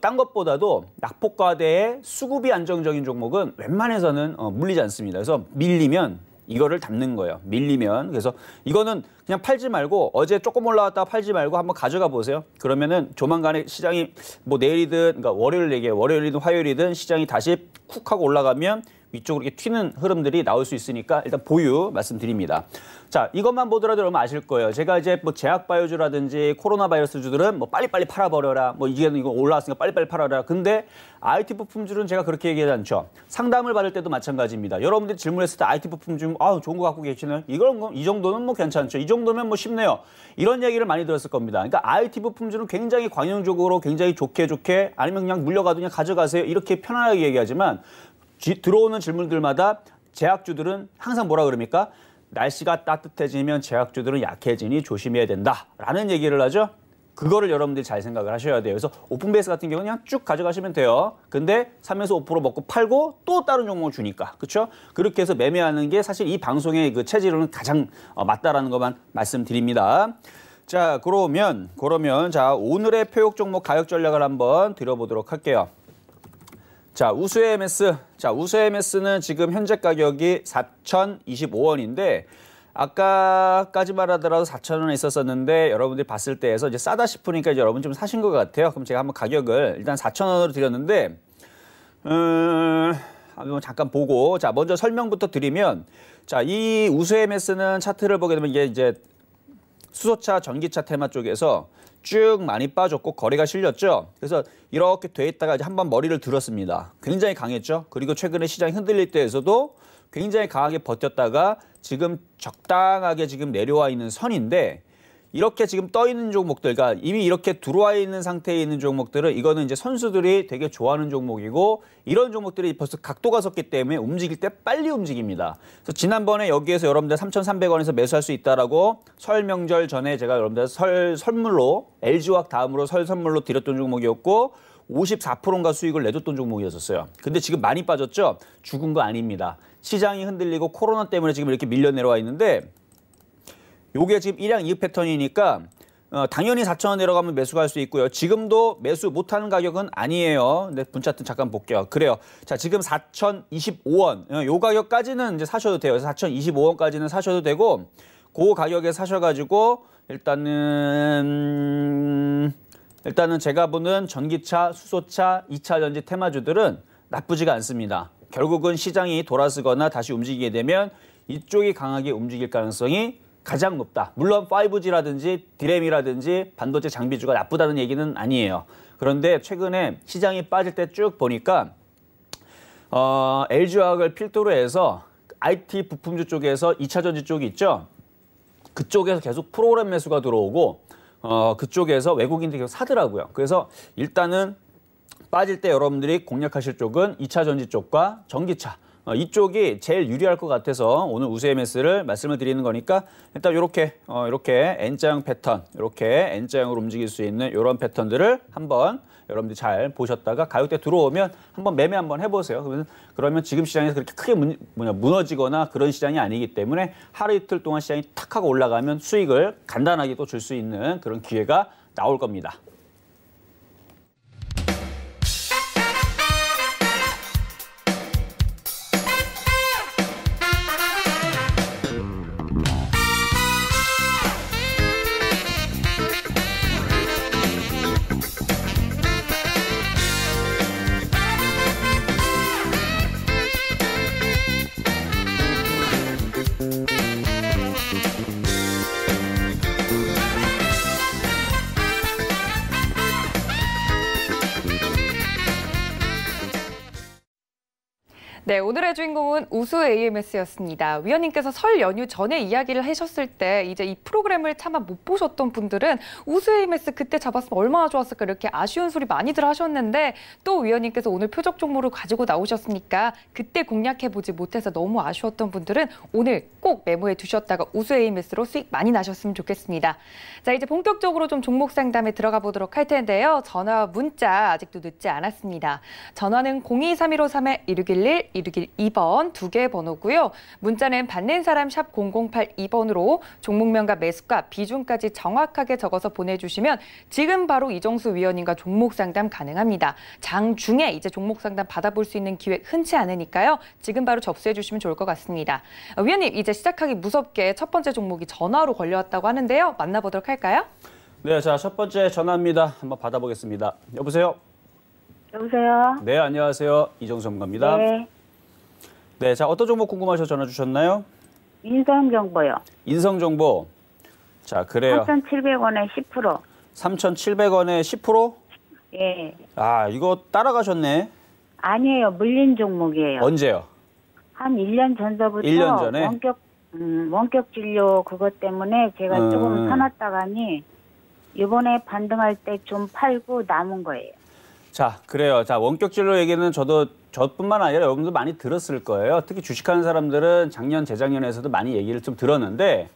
딴 것보다도 낙폭과대의 수급이 안정적인 종목은 웬만해서는 물리지 않습니다. 그래서 밀리면 이거를 담는 거예요. 밀리면. 그래서 이거는 그냥 팔지 말고 어제 조금 올라왔다가 팔지 말고 한번 가져가 보세요. 그러면은 조만간에 시장이 뭐 내일이든 그러니까 월요일이든 화요일이든 시장이 다시 쿡 하고 올라가면 위쪽으로 이렇게 튀는 흐름들이 나올 수 있으니까 일단 보유 말씀드립니다. 자, 이것만 보더라도 여러분 아실 거예요. 제가 이제 뭐 제약바이오주라든지 코로나 바이러스주들은 뭐 빨리빨리 팔아버려라. 뭐 이거 올라왔으니까 빨리빨리 팔아라. 근데 IT 부품주는 제가 그렇게 얘기하지 않죠. 상담을 받을 때도 마찬가지입니다. 여러분들이 질문했을 때 IT 부품주 좋은 거 갖고 계시나요? 이 정도는 뭐 괜찮죠. 이 정도면 뭐 쉽네요. 이런 얘기를 많이 들었을 겁니다. 그러니까 IT 부품주는 굉장히 관용적으로 굉장히 좋게 아니면 그냥 물려가도 그냥 가져가세요. 이렇게 편안하게 얘기하지만 들어오는 질문들마다 제약주들은 항상 뭐라 그럽니까? 날씨가 따뜻해지면 제약주들은 약해지니 조심해야 된다라는 얘기를 하죠. 그거를 여러분들이 잘 생각을 하셔야 돼요. 그래서 오픈베이스 같은 경우는 그냥 쭉 가져가시면 돼요. 근데 3에서 5% 먹고 팔고 또 다른 종목을 주니까. 그렇죠? 그렇게 해서 매매하는 게 사실 이 방송의 그 체질로는 가장 맞다라는 것만 말씀드립니다. 자, 그러면 자, 오늘의 표역 종목 가격 전략을 한번 드려보도록 할게요. 자, 우수의 MS. 자, 우수의 MS는 지금 현재 가격이 4,025원인데 아까까지만 하더라도 4,000원에 있었었는데 여러분들이 봤을 때에서 이제 싸다 싶으니까 이제 여러분 좀 사신 것 같아요. 그럼 제가 한번 가격을 일단 4,000원으로 드렸는데 한번 잠깐 보고 자, 먼저 설명부터 드리면 자, 이 우수의 MS는 차트를 보게 되면 이게 이제 수소차, 전기차 테마 쪽에서 쭉 많이 빠졌고 거래가 실렸죠. 그래서 이렇게 돼 있다가 이제 한번 머리를 들었습니다. 굉장히 강했죠. 그리고 최근에 시장이 흔들릴 때에서도 굉장히 강하게 버텼다가 지금 적당하게 지금 내려와 있는 선인데 이렇게 지금 떠 있는 종목들, 그러니까 이미 이렇게 들어와 있는 상태에 있는 종목들은 이거는 이제 선수들이 되게 좋아하는 종목이고 이런 종목들이 벌써 각도가 섰기 때문에 움직일 때 빨리 움직입니다. 그래서 지난번에 여기에서 여러분들 3,300원에서 매수할 수 있다라고 설 명절 전에 제가 여러분들 설 선물로 LG화학 다음으로 설 선물로 드렸던 종목이었고 54%인가 수익을 내줬던 종목이었어요. 근데 지금 많이 빠졌죠? 죽은 거 아닙니다. 시장이 흔들리고 코로나 때문에 지금 이렇게 밀려 내려와 있는데 요게 지금 일양 이익 패턴이니까 당연히 4,000원 내려가면 매수가 할 수 있고요. 지금도 매수 못하는 가격은 아니에요. 근데 분차트 잠깐 볼게요. 그래요. 자, 지금 4,025원. 요 가격까지는 이제 사셔도 돼요. 4,025원까지는 사셔도 되고 그 가격에 사셔가지고 일단은 제가 보는 전기차, 수소차, 2차 전지 테마주들은 나쁘지가 않습니다. 결국은 시장이 돌아서거나 다시 움직이게 되면 이쪽이 강하게 움직일 가능성이 가장 높다. 물론 5G라든지 디램이라든지 반도체 장비주가 나쁘다는 얘기는 아니에요. 그런데 최근에 시장이 빠질 때 쭉 보니까 LG화학을 필두로 해서 IT 부품주 쪽에서 2차 전지 쪽이 있죠. 그쪽에서 계속 프로그램 매수가 들어오고 그쪽에서 외국인들이 계속 사더라고요. 그래서 일단은 빠질 때 여러분들이 공략하실 쪽은 2차 전지 쪽과 전기차. 이쪽이 제일 유리할 것 같아서 오늘 우수 MS를 말씀을 드리는 거니까 일단 이렇게 N자형 패턴, 이렇게 N자형으로 움직일 수 있는 이런 패턴들을 한번 여러분들이 잘 보셨다가 가격대 들어오면 한번 매매 한번 해보세요. 그러면 지금 시장에서 그렇게 크게 무너지거나 그런 시장이 아니기 때문에 하루 이틀 동안 시장이 탁 하고 올라가면 수익을 간단하게 또 줄 수 있는 그런 기회가 나올 겁니다. 네, 오늘의 주인공은 우수 AMS였습니다. 위원님께서 설 연휴 전에 이야기를 하셨을 때 이제 이 프로그램을 차마 못 보셨던 분들은 우수 AMS 그때 잡았으면 얼마나 좋았을까 이렇게 아쉬운 소리 많이들 하셨는데 또 위원님께서 오늘 표적 종목을 가지고 나오셨으니까 그때 공략해보지 못해서 너무 아쉬웠던 분들은 오늘 꼭 메모해 두셨다가 우수 AMS로 수익 많이 나셨으면 좋겠습니다. 자, 이제 본격적으로 좀 종목 상담에 들어가 보도록 할 텐데요. 전화와 문자 아직도 늦지 않았습니다. 전화는 023153-1611, 1612번 두 개의 번호고요. 문자는 받는 사람 샵 0082번으로 종목명과 매수가, 비중까지 정확하게 적어서 보내주시면 지금 바로 이정수 위원님과 종목 상담 가능합니다. 장중에 이제 종목 상담 받아볼 수 있는 기회 흔치 않으니까요. 지금 바로 접수해 주시면 좋을 것 같습니다. 위원님, 이제 시작하기 무섭게 첫 번째 종목이 전화로 걸려왔다고 하는데요. 만나보도록 할까요? 네, 자, 첫 번째 전화입니다. 한번 받아보겠습니다. 여보세요? 여보세요? 네, 안녕하세요. 이정수 전문가입니다. 네. 네, 자, 어떤 종목 궁금하셔서 전화 주셨나요? 인성정보요. 인성정보. 자, 그래요. 3,700원에 10%. 3,700원에 10%? 예. 아, 이거 따라가셨네. 아니에요. 물린 종목이에요. 언제요? 한 1년 전서부터 1년 전에? 원격 진료 그것 때문에 제가 조금 사놨다가니 이번에 반등할 때 좀 팔고 남은 거예요. 자, 그래요. 자, 원격 진료 얘기는 저뿐만 아니라 여러분도 많이 들었을 거예요. 특히 주식하는 사람들은 작년, 재작년에서도 많이 얘기를 좀 들었는데,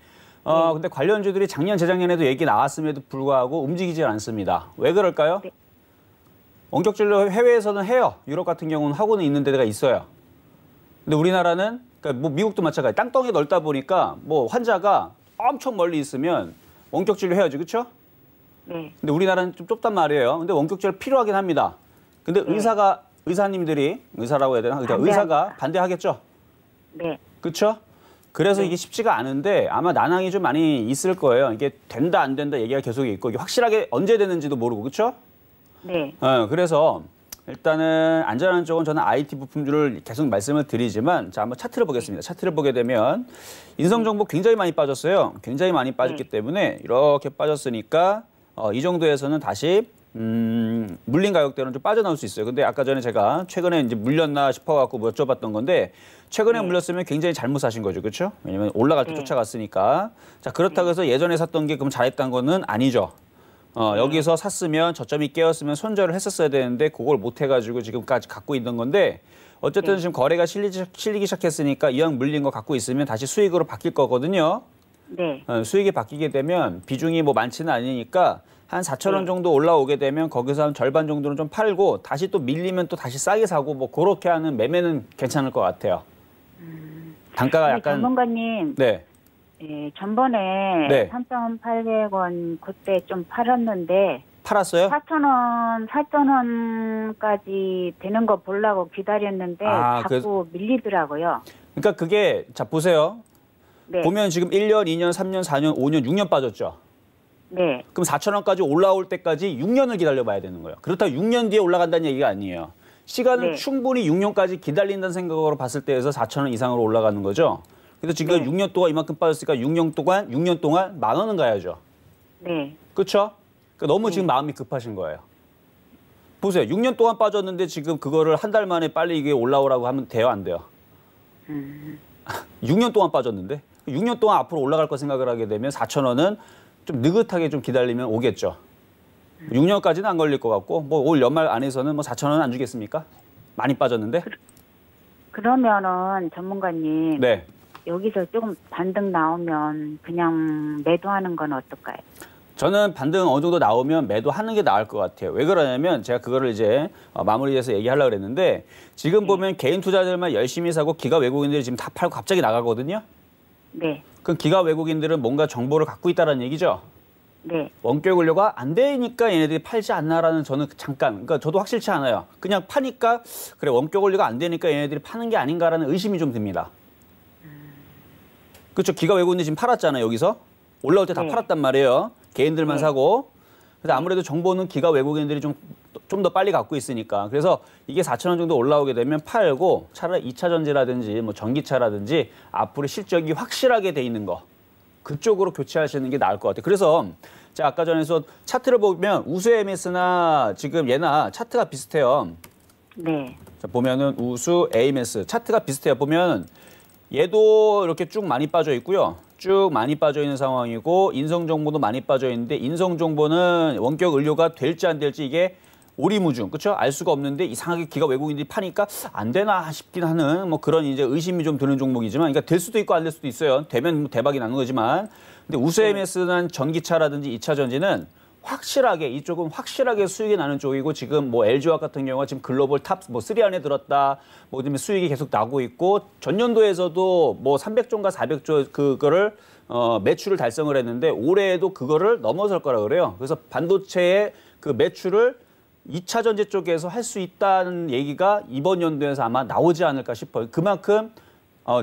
근데 관련주들이 작년, 재작년에도 얘기 나왔음에도 불구하고 움직이질 않습니다. 왜 그럴까요? 네. 원격 진료 해외에서는 해요. 유럽 같은 경우는 하고는 있는 데가 있어요. 근데 우리나라는, 그러니까 뭐 미국도 마찬가지. 땅덩이 넓다 보니까 뭐 환자가 엄청 멀리 있으면 원격 진료 해야지, 그렇죠? 네. 근데 우리나라는 좀 좁단 말이에요. 근데 원격 진료 필요하긴 합니다. 근데 의사님들이, 의사라고 해야 되나? 그러니까 의사가 반대하겠죠? 네. 그렇죠? 그래서 이게 쉽지가 않은데 아마 난항이 좀 많이 있을 거예요. 이게 된다 안 된다 얘기가 계속 있고 이게 확실하게 언제 되는지도 모르고, 그렇죠? 네. 그래서 일단은 안전한 쪽은 저는 IT 부품주를 계속 말씀을 드리지만 자, 한번 차트를 보겠습니다. 차트를 보게 되면 인성정보 굉장히 많이 빠졌어요. 굉장히 많이 빠졌기 때문에 이렇게 빠졌으니까 이 정도에서는 다시 물린 가격대로는 좀 빠져나올 수 있어요. 근데 아까 전에 제가 최근에 이제 물렸나 싶어갖고 여쭤봤던 건데 최근에 네. 물렸으면 굉장히 잘못 사신 거죠, 그렇죠? 왜냐면 올라갈 때 네. 쫓아갔으니까. 자, 그렇다고 해서 예전에 샀던 게 그럼 잘했다는 거는 아니죠. 여기서 샀으면 저점이 깨었으면 손절을 했었어야 되는데 그걸 못 해가지고 지금까지 갖고 있는 건데 어쨌든 네. 지금 거래가 실리기 시작했으니까 이왕 물린 거 갖고 있으면 다시 수익으로 바뀔 거거든요. 네. 수익이 바뀌게 되면 비중이 뭐 많지는 않으니까 한 4,000원 네. 정도 올라오게 되면 거기서 한 절반 정도는 좀 팔고 다시 또 밀리면 또 다시 싸게 사고 뭐 그렇게 하는 매매는 괜찮을 것 같아요. 단가가 근데 약간 전문가님, 네. 예, 전번에 네. 3,800원 그때 좀 팔았는데 팔았어요? 4,000원까지 되는 거 보려고 기다렸는데 아, 자꾸 밀리더라고요. 그러니까 그게 자 보세요. 네. 보면 지금 1년, 2년, 3년, 4년, 5년, 6년 빠졌죠. 네. 그럼 4,000원까지 올라올 때까지 6년을 기다려봐야 되는 거예요. 그렇다고 6년 뒤에 올라간다는 얘기가 아니에요. 시간을 네. 충분히 6년까지 기다린다는 생각으로 봤을 때에서 4,000원 이상으로 올라가는 거죠. 그래서 지금 네. 6년 동안 이만큼 빠졌으니까 6년 동안 10,000원은 가야죠. 네. 그렇죠? 그러니까 너무 지금 마음이 급하신 거예요. 보세요. 6년 동안 빠졌는데 지금 그거를 한 달 만에 빨리 이게 올라오라고 하면 돼요, 안 돼요? 6년 동안 빠졌는데 6년 동안 앞으로 올라갈 거 생각을 하게 되면 4,000원은 좀 느긋하게 좀 기다리면 오겠죠. 6년까지는 안 걸릴 것 같고 뭐 올 연말 안에서는 뭐 4,000원 안 주겠습니까? 많이 빠졌는데. 그러면은 전문가님, 네. 여기서 조금 반등 나오면 그냥 매도하는 건 어떨까요? 저는 반등 어느 정도 나오면 매도하는 게 나을 것 같아요. 왜 그러냐면 제가 그거를 이제 마무리해서 얘기하려고 그랬는데 지금 보면 개인 투자자들만 열심히 사고 기가 외국인들이 지금 다 팔고 갑자기 나가거든요. 네. 그럼 기가 외국인들은 뭔가 정보를 갖고 있다는 얘기죠. 네. 원격 의료가 안 되니까 얘네들이 팔지 않나라는 저는 잠깐, 그러니까 저도 확실치 않아요. 그냥 파니까 그래 원격 의료가 안 되니까 얘네들이 파는 게 아닌가라는 의심이 좀 듭니다. 그렇죠. 기가 외국인들이 지금 팔았잖아요. 여기서 올라올 때 다 네. 팔았단 말이에요. 개인들만 네. 사고. 그래서 아무래도 정보는 기가 외국인들이 좀 더 빨리 갖고 있으니까. 그래서 이게 4,000원 정도 올라오게 되면 팔고 차라리 2차 전지라든지 뭐 전기차라든지 앞으로 실적이 확실하게 돼 있는 거. 그쪽으로 교체하시는 게 나을 것 같아요. 그래서 제가 아까 전에서 차트를 보면 우수 AMS나 지금 얘나 차트가 비슷해요. 네. 자, 보면은 우수 AMS 차트가 비슷해요. 보면 얘도 이렇게 쭉 많이 빠져 있고요. 쭉 많이 빠져 있는 상황이고 인성 정보도 많이 빠져 있는데 인성 정보는 원격 의료가 될지 안 될지 이게 오리무중, 그렇죠? 알 수가 없는데 이상하게 기가 외국인들이 파니까 안 되나 싶긴 하는 뭐 그런 이제 의심이 좀 드는 종목이지만, 그러니까 될 수도 있고 안 될 수도 있어요. 되면 뭐 대박이 나는 거지만, 근데 우수 AMS는 전기차라든지 2차 전지는 확실하게 이쪽은 확실하게 수익이 나는 쪽이고 지금 뭐 LG화학 같은 경우가 지금 글로벌 탑 뭐 3 안에 들었다. 뭐 그다음에 수익이 계속 나고 있고 전년도에서도 뭐 300조인가 400조 그거를 매출을 달성을 했는데 올해에도 그거를 넘어설 거라 그래요. 그래서 반도체의 그 매출을 2차 전지 쪽에서 할 수 있다는 얘기가 이번 연도에서 아마 나오지 않을까 싶어요. 그만큼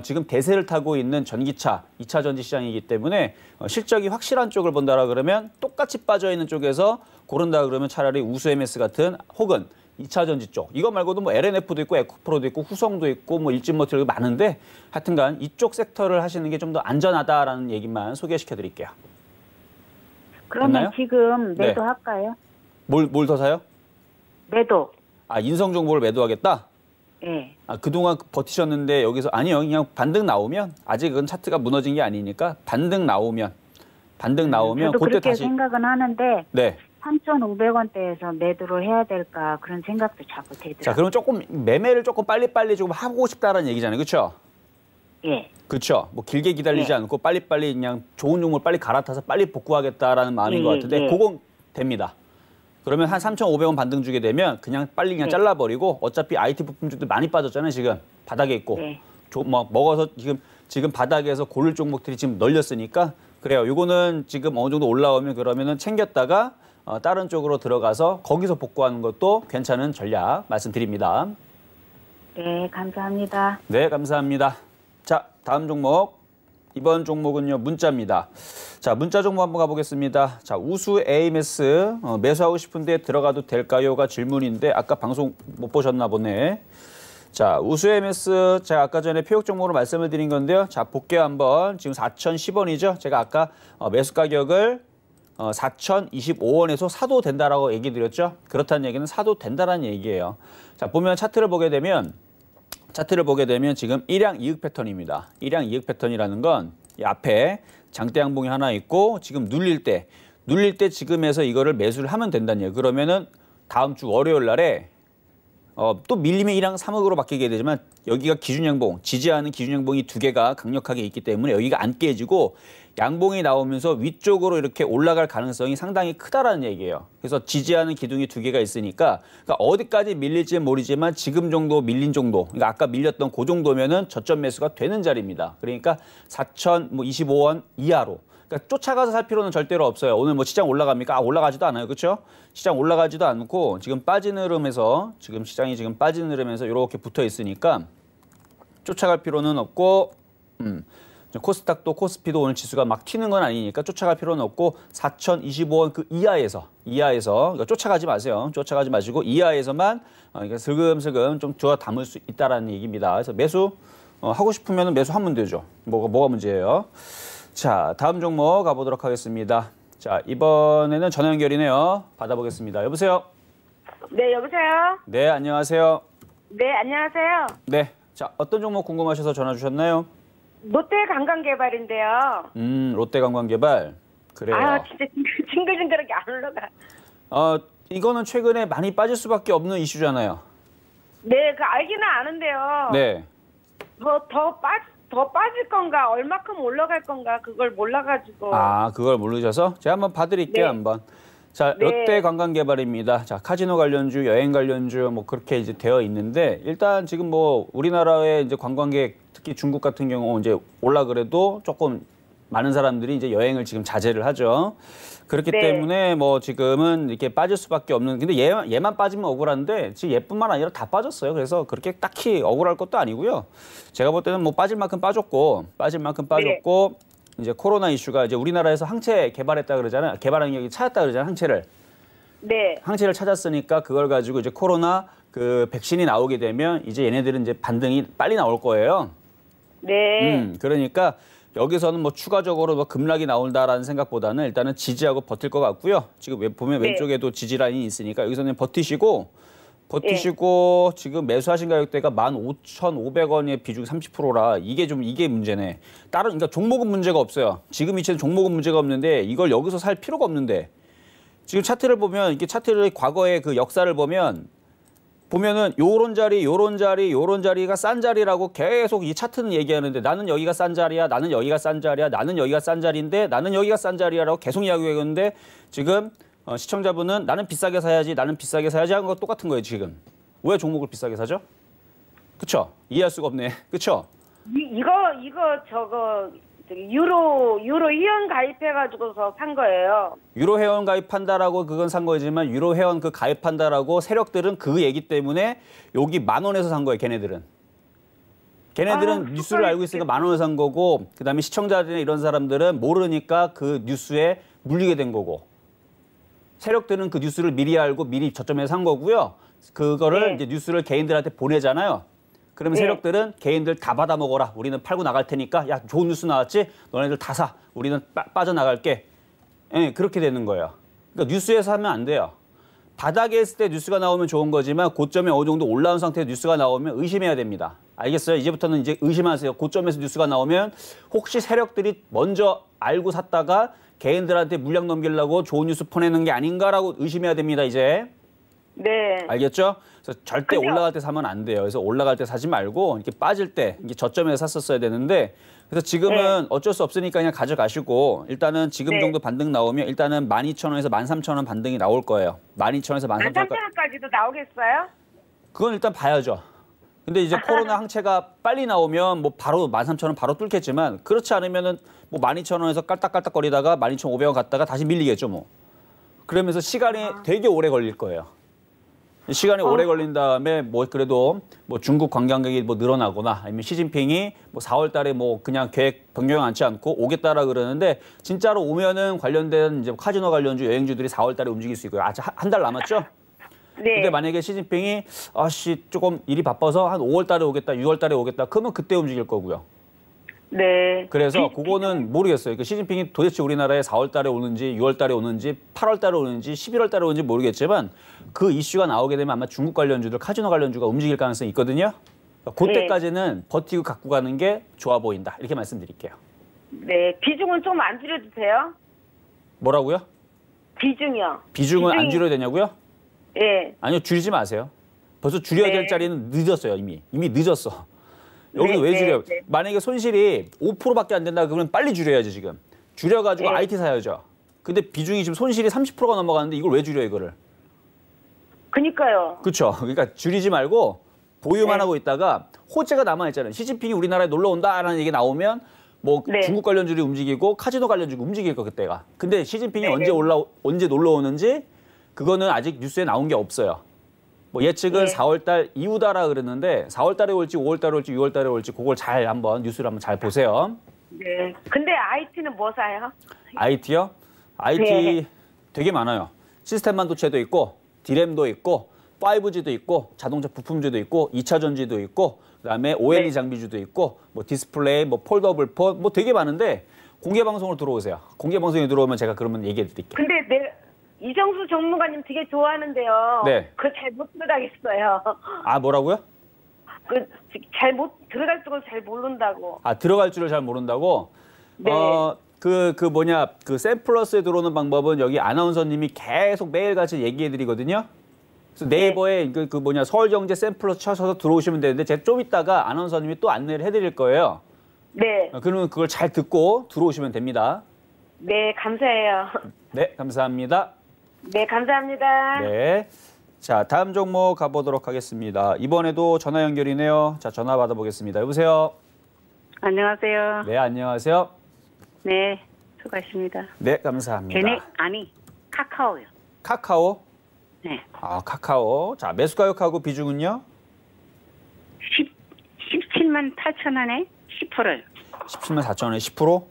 지금 대세를 타고 있는 전기차, 2차 전지 시장이기 때문에 실적이 확실한 쪽을 본다라 그러면 똑같이 빠져 있는 쪽에서 고른다 그러면 차라리 우수 MS 같은 혹은 2차 전지 쪽. 이거 말고도 뭐 LNF도 있고 에코프로도 있고 후성도 있고 뭐 일진모터도 많은데 하여튼간 이쪽 섹터를 하시는 게 좀 더 안전하다라는 얘기만 소개시켜 드릴게요. 그러면 됐나요? 지금 네. 매도할까요? 뭘 더 사요? 매도. 아, 인성 정보를 매도하겠다? 예. 아, 그동안 버티셨는데 여기서 아니요. 그냥 반등 나오면 아직은 차트가 무너진 게 아니니까 반등 나오면 저도 그때 그렇게 다시 생각은 하는데 네. 3,500원대에서 매도를 해야 될까 그런 생각도 자꾸 되더라고요. 자, 그럼 조금 매매를 조금 빨리빨리 조금 하고 싶다라는 얘기잖아요. 그렇죠? 예. 그렇죠. 뭐 길게 기다리지 네. 않고 빨리빨리 그냥 좋은 종목을 빨리 갈아타서 빨리 복구하겠다라는 마음인 것 같은데 예. 그건 됩니다. 그러면 한 3,500원 반등 주게 되면 그냥 빨리 그냥 네. 잘라버리고 어차피 IT 부품주도 많이 빠졌잖아요. 지금 바닥에 있고 네. 뭐 먹어서 지금 바닥에서 고를 종목들이 지금 널렸으니까 그래요. 요거는 지금 어느 정도 올라오면 그러면은 챙겼다가 다른 쪽으로 들어가서 거기서 복구하는 것도 괜찮은 전략 말씀드립니다. 네, 감사합니다. 네, 감사합니다. 자, 다음 종목. 이번 종목은요, 문자입니다. 자, 문자 종목 한번 가보겠습니다. 자, 우수 AMS 매수하고 싶은데 들어가도 될까요?가 질문인데 아까 방송 못 보셨나 보네. 자, 우수 AMS 제가 아까 전에 표역 종목으로 말씀을 드린 건데요. 자, 볼게요 한번. 지금 4,010원이죠. 제가 아까 매수 가격을 4,025원에서 사도 된다라고 얘기 드렸죠. 그렇다는 얘기는 사도 된다라는 얘기예요. 자, 보면 차트를 보게 되면 지금 일양 이익 패턴입니다. 일양 이익 패턴이라는 건 이 앞에 장대 양봉이 하나 있고 지금 눌릴 때 지금에서 이거를 매수를 하면 된다는 얘기예요. 그러면은 다음 주 월요일 날에 또 밀리면 1양 3억으로 바뀌게 되지만 여기가 기준양봉, 지지하는 기준양봉이 두 개가 강력하게 있기 때문에 여기가 안 깨지고 양봉이 나오면서 위쪽으로 이렇게 올라갈 가능성이 상당히 크다라는 얘기예요. 그래서 지지하는 기둥이 두 개가 있으니까 그러니까 어디까지 밀릴지는 모르지만 지금 정도 밀린 정도, 그러니까 아까 밀렸던 그 정도면은 저점 매수가 되는 자리입니다. 그러니까 4,025원 이하로. 그러니까 쫓아가서 살 필요는 절대로 없어요. 오늘 뭐 시장 올라갑니까? 올라가지도 않아요. 그렇죠? 시장 올라가지도 않고 지금 빠진 흐름에서 시장이 빠진 흐름에서 이렇게 붙어 있으니까 쫓아갈 필요는 없고 코스닥도 코스피도 오늘 지수가 막 튀는 건 아니니까 쫓아갈 필요는 없고 4,025원 그 이하에서 그러니까 쫓아가지 마세요. 쫓아가지 마시고 이하에서만 그러니까 슬금슬금 좀 들어 담을 수 있다라는 얘기입니다. 그래서 매수 하고 싶으면 매수하면 되죠. 뭐가 문제예요? 자, 다음 종목 가보도록 하겠습니다. 자, 이번에는 전화 연결이네요. 받아보겠습니다. 여보세요? 네, 여보세요? 네, 안녕하세요. 네, 안녕하세요. 네, 자, 어떤 종목 궁금하셔서 전화 주셨나요? 롯데 관광개발인데요. 롯데관광개발. 그래요. 아, 진짜 징글징글하게 안 올라가. 이거는 최근에 많이 빠질 수밖에 없는 이슈잖아요. 네, 그 알기는 아는데요. 네. 더 빠질 건가, 얼마큼 올라갈 건가, 그걸 몰라가지고. 아, 그걸 모르셔서? 제가 한번 봐드릴게요, 네. 한번. 자, 네. 롯데관광개발입니다. 자, 카지노 관련주, 여행 관련주 뭐 그렇게 이제 되어 있는데 일단 지금 뭐 우리나라의 이제 관광객 특히 중국 같은 경우 이제 올라 그래도 조금 많은 사람들이 이제 여행을 지금 자제를 하죠. 그렇기 네. 때문에 뭐 지금은 이렇게 빠질 수밖에 없는. 근데 얘만 빠지면 억울한데 지금 얘뿐만 아니라 다 빠졌어요. 그래서 그렇게 딱히 억울할 것도 아니고요. 제가 볼 때는 뭐 빠질 만큼 빠졌고 이제 코로나 이슈가 이제 우리나라에서 항체 개발했다 그러잖아요. 개발 능력이 찾았다 그러잖아요. 항체를. 네. 항체를 찾았으니까 그걸 가지고 이제 코로나 그 백신이 나오게 되면 이제 얘네들은 이제 반등이 빨리 나올 거예요. 네. 그러니까 여기서는 뭐 추가적으로 뭐 급락이 나온다라는 생각보다는 일단은 지지하고 버틸 것 같고요. 지금 보면 네. 왼쪽에도 지지 라인이 있으니까 여기서는 버티시고 지금 매수하신 가격대가 15,500원의 비중이 30%라 이게 문제네. 그러니까 종목은 문제가 없어요. 지금 이체는 종목은 문제가 없는데 이걸 여기서 살 필요가 없는데 지금 차트를 보면 이게 차트를 과거의 그 역사를 보면은 요런 자리가 싼 자리라고 계속 이 차트는 얘기하는데 나는 여기가 싼 자리야, 나는 여기가 싼 자리야, 나는 여기가 싼 자리인데 나는 여기가 싼 자리야라고 계속 이야기하는데 지금 시청자분은 나는 비싸게 사야지 하는 거 똑같은 거예요, 지금. 왜 종목을 비싸게 사죠? 그쵸? 이해할 수가 없네. 그쵸? 유로 회원 가입해가지고서 산 거예요. 유로 회원 가입한다라고 그건 산 거지만 유로 회원 그 가입한다라고 세력들은 그 얘기 때문에 여기 10,000원에서 산 거예요, 걔네들은 뉴스를 알고 있으니까 10,000원에 산 거고 그다음에 시청자들이나 이런 사람들은 모르니까 그 뉴스에 물리게 된 거고 세력들은 그 뉴스를 미리 알고 미리 저점에 산 거고요. 그거를 네. 이제 뉴스를 개인들한테 보내잖아요. 그러면 네. 세력들은 개인들 다 받아 먹어라. 우리는 팔고 나갈 테니까 야 좋은 뉴스 나왔지? 너네들 다 사. 우리는 빠져나갈게. 예, 그렇게 되는 거예요. 그러니까 뉴스에서 하면 안 돼요. 바닥에 있을 때 뉴스가 나오면 좋은 거지만 고점에 어느 정도 올라온 상태에서 뉴스가 나오면 의심해야 됩니다. 알겠어요? 이제부터는 이제 의심하세요. 고점에서 뉴스가 나오면 혹시 세력들이 먼저 알고 샀다가 개인들한테 물량 넘기려고 좋은 뉴스 퍼내는 게 아닌가라고 의심해야 됩니다, 이제. 네. 알겠죠? 그래서 절대 그죠? 올라갈 때 사면 안 돼요. 그래서 올라갈 때 사지 말고 이렇게 빠질 때 이게 저점에서 샀었어야 되는데 그래서 지금은 어쩔 수 없으니까 그냥 가져가시고 일단은 지금 네. 정도 반등 나오면 일단은 12,000원에서 13,000원 반등이 나올 거예요. 12,000원에서 13,000원까지. 13,000원까지도 나오겠어요? 그건 일단 봐야죠. 근데 이제 코로나 항체가 빨리 나오면 뭐 바로 13,000원 바로 뚫겠지만 그렇지 않으면은 뭐 12,000원에서 깔딱깔딱거리다가 12,500원 갔다가 다시 밀리겠죠, 뭐. 그러면서 시간이 되게 오래 걸릴 거예요. 시간이 오래 걸린 다음에 뭐 그래도 뭐 중국 관광객이 뭐 늘어나거나 아니면 시진핑이 뭐 4월 달에 뭐 그냥 계획 변경 않지 않고 오겠다라 그러는데 진짜로 오면은 관련된 이제 카지노 관련주 여행주들이 4월 달에 움직일 수 있고요. 아직 한 달 남았죠? 네. 근데 만약에 시진핑이 조금 일이 바빠서 한 5월 달에 오겠다, 6월 달에 오겠다. 그러면 그때 움직일 거고요. 네. 그래서 그거는 모르겠어요. 그 시진핑이 도대체 우리나라에 4월 달에 오는지 6월 달에 오는지 8월 달에 오는지 11월 달에 오는지 모르겠지만 그 이슈가 나오게 되면 아마 중국 관련주들, 카지노 관련주가 움직일 가능성이 있거든요. 그때까지는 버티고 갖고 가는 게 좋아 보인다. 이렇게 말씀드릴게요. 네. 비중은 좀 안 줄여도 돼요? 뭐라고요? 비중이요. 비중은 안 줄여야 되냐고요? 예. 아니요, 줄이지 마세요. 벌써 줄여야 될 네. 자리는 늦었어요, 이미. 이미 늦었어. 여기서 네, 왜 네, 줄여요? 네. 만약에 손실이 5%밖에 안 된다 그러면 빨리 줄여야지, 지금. 줄여가지고 네. IT 사야죠. 근데 비중이 지금 손실이 30%가 넘어가는데 이걸 왜 줄여, 이거를? 그니까요. 그렇죠. 그러니까 줄이지 말고 보유만 네. 하고 있다가 호재가 남아있잖아요. 시진핑이 우리나라에 놀러 온다라는 얘기 나오면 뭐 네. 중국 관련주들이 움직이고 카지노 관련주가 움직일 거 그때가. 근데 시진핑이 네, 언제 놀러 오는지 그거는 아직 뉴스에 나온 게 없어요. 뭐 예측은 네. 4월 달 이후다라 그랬는데 4월 달에 올지 5월 달에 올지 6월 달에 올지 그걸 잘 한번 뉴스를 한번 잘 보세요. 네. 근데 IT는 뭐 사요? IT요? IT 네. 되게 많아요. 시스템 반도체도 있고 디램도 있고 5G도 있고 자동차 부품주도 있고 2차 전지도 있고 그다음에 OLED 네. 장비주도 있고 뭐 디스플레이, 뭐 폴더블 폰, 뭐 되게 많은데 공개 방송으로 들어오세요. 공개 방송에 들어오면 제가 그러면 얘기해 드릴게요. 근데 이정수 전문가님 되게 좋아하는데요. 네. 그거 잘 못 들어가겠어요. 아, 뭐라고요? 잘 못 들어갈 쪽을 잘 모른다고. 아, 들어갈 줄을 잘 모른다고? 네. 그 샘플러스에 들어오는 방법은 여기 아나운서님이 계속 매일같이 얘기해 드리거든요. 그래서 네이버에 서울경제 샘플러스 쳐서 들어오시면 되는데 제가 좀 이따가 아나운서님이 또 안내를 해드릴 거예요. 네. 그러면 그걸 잘 듣고 들어오시면 됩니다. 네, 감사해요. 네, 감사합니다. 네, 감사합니다. 네. 자, 다음 종목 가보도록 하겠습니다. 이번에도 전화 연결이네요. 자, 전화 받아보겠습니다. 여보세요? 안녕하세요. 네, 안녕하세요. 네, 수고하십니다. 네, 감사합니다. 카카오요. 카카오? 네. 아, 카카오. 자, 매수 가격하고 비중은요? 17만 8천 원에 10%를. 17만 4천 원에 10%?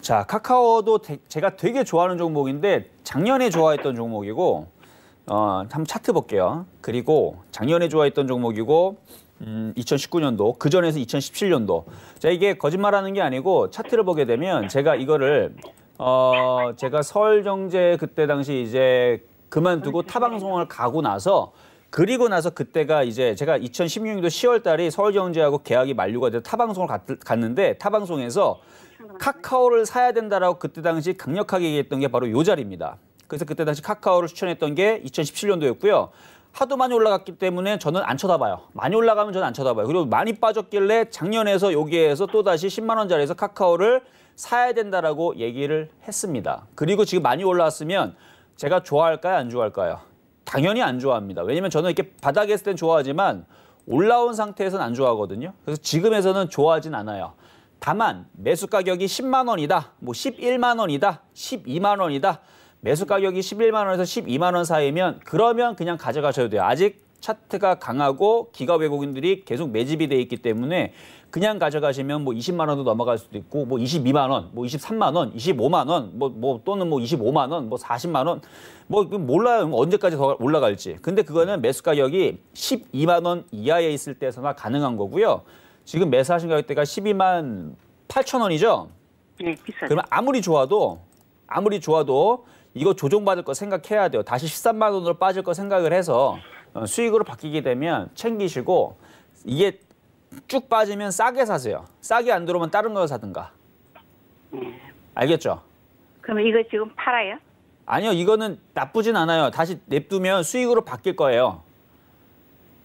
자, 카카오도 제가 되게 좋아하는 종목인데 작년에 좋아했던 종목이고 한번 차트 볼게요. 그리고 작년에 좋아했던 종목이고 2019년도, 그전에서 2017년도. 자, 이게 거짓말하는 게 아니고 차트를 보게 되면 제가 이거를 제가 서울경제 그때 당시 이제 그만두고 타방송을 가고 나서 그리고 나서 그때가 이제 제가 2016년도 10월 달에 서울경제하고 계약이 만료가 돼서 타방송을 갔는데 타방송에서 카카오를 사야 된다라고 그때 당시 강력하게 얘기했던 게 바로 이 자리입니다. 그래서 그때 당시 카카오를 추천했던 게 2017년도였고요. 하도 많이 올라갔기 때문에 저는 안 쳐다봐요. 많이 올라가면 저는 안 쳐다봐요. 그리고 많이 빠졌길래 작년에서 여기에서 또다시 10만 원짜리에서 카카오를 사야 된다라고 얘기를 했습니다. 그리고 지금 많이 올라왔으면 제가 좋아할까요? 안 좋아할까요? 당연히 안 좋아합니다. 왜냐면 저는 이렇게 바닥에 있을 땐 좋아하지만 올라온 상태에서는 안 좋아하거든요. 그래서 지금에서는 좋아하진 않아요. 다만 매수 가격이 10만 원이다, 뭐 11만 원이다, 12만 원이다. 매수 가격이 11만 원에서 12만 원 사이면 그러면 그냥 가져가셔도 돼요. 아직 차트가 강하고 기가 외국인들이 계속 매집이 돼 있기 때문에 그냥 가져가시면 뭐 20만 원도 넘어갈 수도 있고 뭐 22만 원, 뭐 23만 원, 25만 원, 뭐 또는 뭐 25만 원, 뭐 40만 원, 뭐 몰라요. 언제까지 더 올라갈지. 근데 그거는 매수 가격이 12만 원 이하에 있을 때서나 가능한 거고요. 지금 매수하신 가격대가 12만 8천 원이죠. 네, 비싸죠. 그러면 아무리 좋아도 이거 조정받을 거 생각해야 돼요. 다시 13만 원으로 빠질 거 생각을 해서 수익으로 바뀌게 되면 챙기시고 이게 쭉 빠지면 싸게 사세요. 싸게 안 들어오면 다른 거 사든가. 알겠죠? 그럼 이거 지금 팔아요? 아니요. 이거는 나쁘진 않아요. 다시 냅두면 수익으로 바뀔 거예요.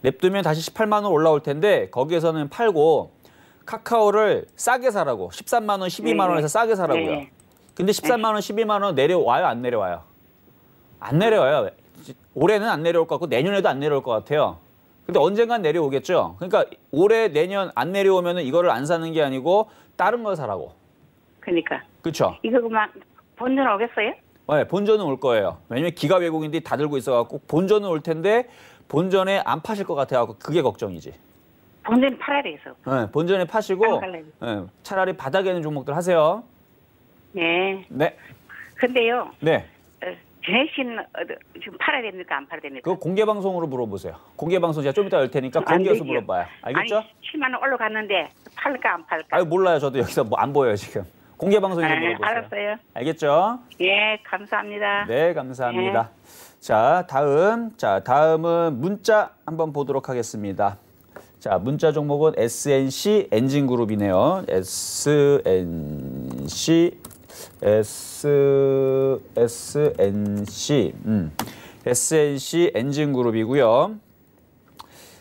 냅두면 다시 18만 원 올라올 텐데 거기에서는 팔고 카카오를 싸게 사라고. 13만 원, 12만 원에서 싸게 사라고요. 네. 근데 13만 원, 12만 원 내려와요? 안 내려와요? 안 내려와요. 올해는 안 내려올 것 같고 내년에도 안 내려올 것 같아요. 근데 언젠간 내려오겠죠. 그러니까 올해, 내년 안 내려오면 이거를 안 사는 게 아니고 다른 걸 사라고. 그러니까. 그렇죠? 이거 그만 본전 오겠어요? 네, 본전은 올 거예요. 왜냐면 기가 외국인들이 다 들고 있어갖고 본전은 올 텐데 본전에 안 파실 것 같아갖고 그게 걱정이지. 본전 팔아야 되겠어. 네, 본전에 파시고 안 차라리 바닥에 있는 종목들 하세요. 네. 네. 근데요, 네. 대신 지금 팔아야 됩니까? 안 팔아야 됩니까? 그거 공개 방송으로 물어보세요. 공개 방송 제가 좀 이따 열 테니까 안 공개해서 되지요. 물어봐요. 알겠죠? 아니 10만 원 올라갔는데 팔까 안 팔까? 아유 몰라요. 저도 여기서 뭐 안 보여요 지금. 공개 방송에서 물어보세요. 알았어요. 알겠죠? 예, 감사합니다. 네, 감사합니다. 자, 다음은 문자 한번 보도록 하겠습니다. 자, 문자 종목은 SNC 엔진그룹이네요. SNC 엔진그룹이고요.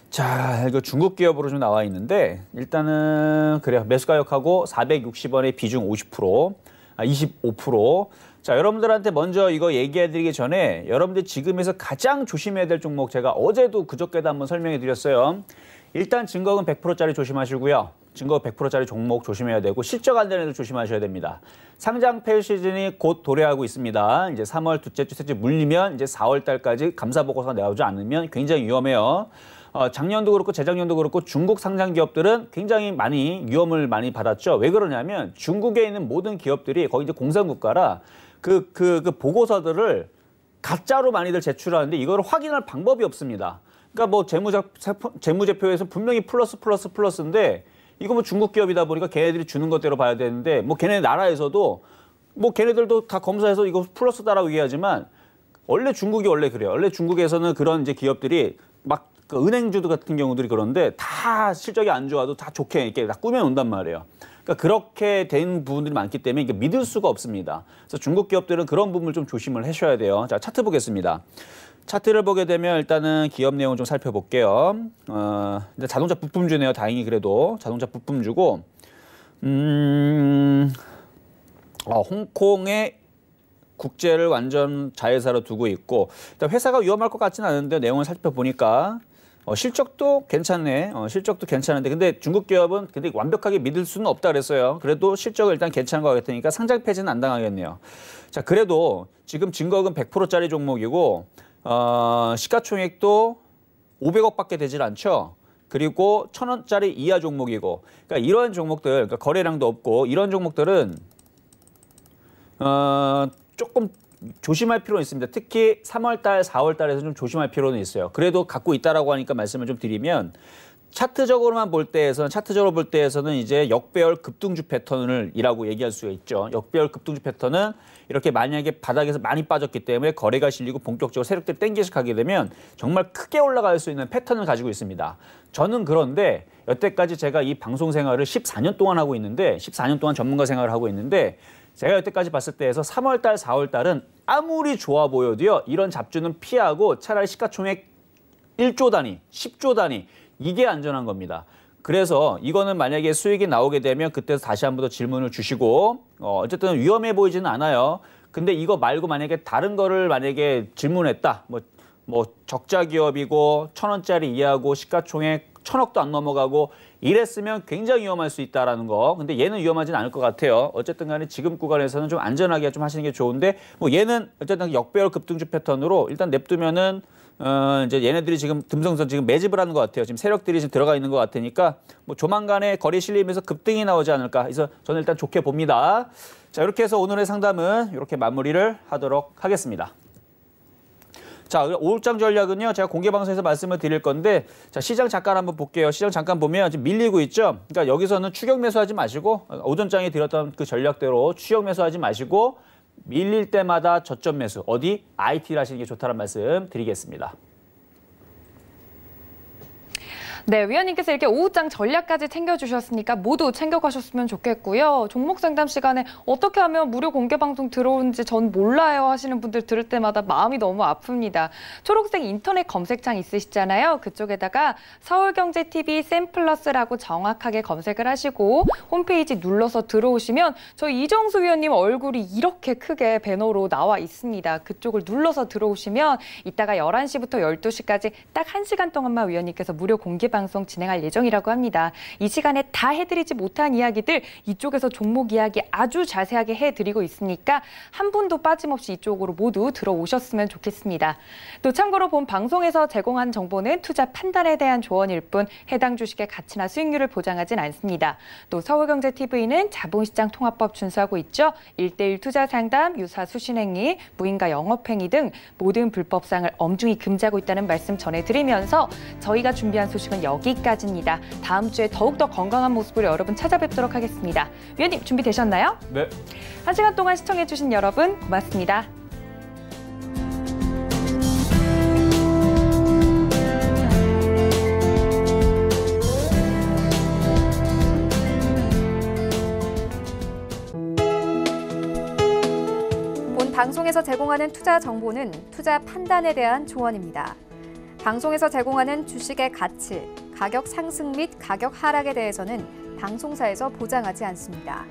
자, 이거 중국 기업으로 좀 나와 있는데 일단은 그래요. 매수가격하고 460원의 비중 50%, 25%. 자, 여러분들한테 먼저 이거 얘기해드리기 전에 여러분들 지금에서 가장 조심해야 될 종목 제가 어제도 그저께도 한번 설명해드렸어요. 일단 증거금 100%짜리 조심하시고요. 증거금 100%짜리 종목 조심해야 되고 실적 안 되는 애들 조심하셔야 됩니다. 상장 폐율 시즌이 곧 도래하고 있습니다. 이제 3월 둘째 주, 셋째 주 물리면 이제 4월 달까지 감사 보고서가 나오지 않으면 굉장히 위험해요. 작년도 그렇고 재작년도 그렇고 중국 상장 기업들은 굉장히 많이 위험을 많이 받았죠. 왜 그러냐면 중국에 있는 모든 기업들이 거기 이제 공산국가라 그 보고서들을 가짜로 많이들 제출하는데 이거를 확인할 방법이 없습니다. 그러니까 뭐 재무제표에서 분명히 플러스인데 이거 뭐 중국 기업이다 보니까 걔네들이 주는 것대로 봐야 되는데 뭐 걔네 나라에서도 뭐 걔네들도 다 검사해서 이거 플러스다라고 얘기하지만 원래 중국이 원래 그래요. 원래 중국에서는 그런 이제 기업들이 막 그 은행주도 같은 경우들이 그런데 다 실적이 안 좋아도 다 좋게 이렇게 다 꾸며놓는단 말이에요. 그러니까 그렇게 된 부분들이 많기 때문에 이게 믿을 수가 없습니다. 그래서 중국 기업들은 그런 부분을 좀 조심을 하셔야 돼요. 자, 차트 보겠습니다. 차트를 보게 되면 일단은 기업 내용을 좀 살펴볼게요. 이제 자동차 부품주네요. 다행히 그래도 자동차 부품주고, 홍콩의 국제를 완전 자회사로 두고 있고, 일단 회사가 위험할 것 같지는 않은데 내용을 살펴보니까 실적도 괜찮네. 실적도 괜찮은데 근데 중국 기업은 근데 완벽하게 믿을 수는 없다 그랬어요. 그래도 실적은 일단 괜찮은 것 같으니까 상장 폐지는 안 당하겠네요. 자, 그래도 지금 증거금 100%짜리 종목이고 시가총액도 500억밖에 되질 않죠. 그리고 1,000원짜리 이하 종목이고, 그러니까 이런 종목들, 그러니까 거래량도 없고 이런 종목들은 조금 조심할 필요는 있습니다. 특히 3월달, 4월달에서 좀 조심할 필요는 있어요. 그래도 갖고 있다라고 하니까 말씀을 좀 드리면 차트적으로만 볼 때에서는 이제 역배열 급등주 패턴이라고 얘기할 수가 있죠. 역배열 급등주 패턴은 이렇게 만약에 바닥에서 많이 빠졌기 때문에 거래가 실리고 본격적으로 세력들이 땡기기 시작하게 되면 정말 크게 올라갈 수 있는 패턴을 가지고 있습니다. 저는 그런데 여태까지 제가 이 방송 생활을 14년 동안 하고 있는데 14년 동안 전문가 생활을 하고 있는데 제가 여태까지 봤을 때에서 3월달, 4월달은 아무리 좋아 보여도요. 이런 잡주는 피하고 차라리 시가총액 1조 단위, 10조 단위 이게 안전한 겁니다. 그래서 이거는 만약에 수익이 나오게 되면 그때 다시 한 번 더 질문을 주시고 어쨌든 위험해 보이지는 않아요. 근데 이거 말고 만약에 다른 거를 만약에 질문했다. 뭐 적자 기업이고 1,000원짜리 이하고 시가총액 1,000억도 안 넘어가고 이랬으면 굉장히 위험할 수 있다라는 거. 근데 얘는 위험하진 않을 것 같아요. 어쨌든 간에 지금 구간에서는 좀 안전하게 좀 하시는 게 좋은데 뭐 얘는 어쨌든 역배열 급등주 패턴으로 일단 냅두면은 이제 얘네들이 지금 듬성선 지금 매집을 하는 것 같아요. 지금 세력들이 지금 들어가 있는 것 같으니까 뭐 조만간에 거래 실리면서 급등이 나오지 않을까. 그래서 저는 일단 좋게 봅니다. 자, 이렇게 해서 오늘의 상담은 이렇게 마무리를 하도록 하겠습니다. 자, 오장 전략은요, 제가 공개 방송에서 말씀을 드릴 건데, 자, 시장 잠깐 한번 볼게요. 시장 잠깐 보면 지금 밀리고 있죠? 그러니까 여기서는 추격 매수하지 마시고, 오전장에 드렸던 그 전략대로 추격 매수하지 마시고, 밀릴 때마다 저점 매수, 어디? IT를 하시는 게 좋다는 말씀 드리겠습니다. 네, 위원님께서 이렇게 오후장 전략까지 챙겨주셨으니까 모두 챙겨가셨으면 좋겠고요. 종목 상담 시간에 어떻게 하면 무료 공개 방송 들어오는지 전 몰라요 하시는 분들 들을 때마다 마음이 너무 아픕니다. 초록색 인터넷 검색창 있으시잖아요. 그쪽에다가 서울경제TV 샘플러스라고 정확하게 검색을 하시고 홈페이지 눌러서 들어오시면 저희 이정수 위원님 얼굴이 이렇게 크게 배너로 나와 있습니다. 그쪽을 눌러서 들어오시면 이따가 11시부터 12시까지 딱 1시간 동안만 위원님께서 무료 공개 방송 방송 진행할 예정이라고 합니다. 이 시간에 다 해드리지 못한 이야기들 이쪽에서 종목 이야기 아주 자세하게 해드리고 있으니까 한 분도 빠짐없이 이쪽으로 모두 들어오셨으면 좋겠습니다. 또 참고로 본 방송에서 제공한 정보는 투자 판단에 대한 조언일 뿐 해당 주식의 가치나 수익률을 보장하진 않습니다. 또 서울경제TV는 자본시장 통합법 준수하고 있죠. 1:1 투자 상담, 유사 수신행위, 무인가 영업행위 등 모든 불법상을 엄중히 금지하고 있다는 말씀 전해드리면서 저희가 준비한 소식은 여기까지입니다. 다음 주에 더욱더 건강한 모습으로 여러분 찾아뵙도록 하겠습니다. 위원님 준비되셨나요? 네. 1시간 동안 시청해주신 여러분 고맙습니다. 본 방송에서 제공하는 투자 정보는 투자 판단에 대한 조언입니다. 방송에서 제공하는 주식의 가치, 가격 상승 및 가격 하락에 대해서는 방송사에서 보장하지 않습니다.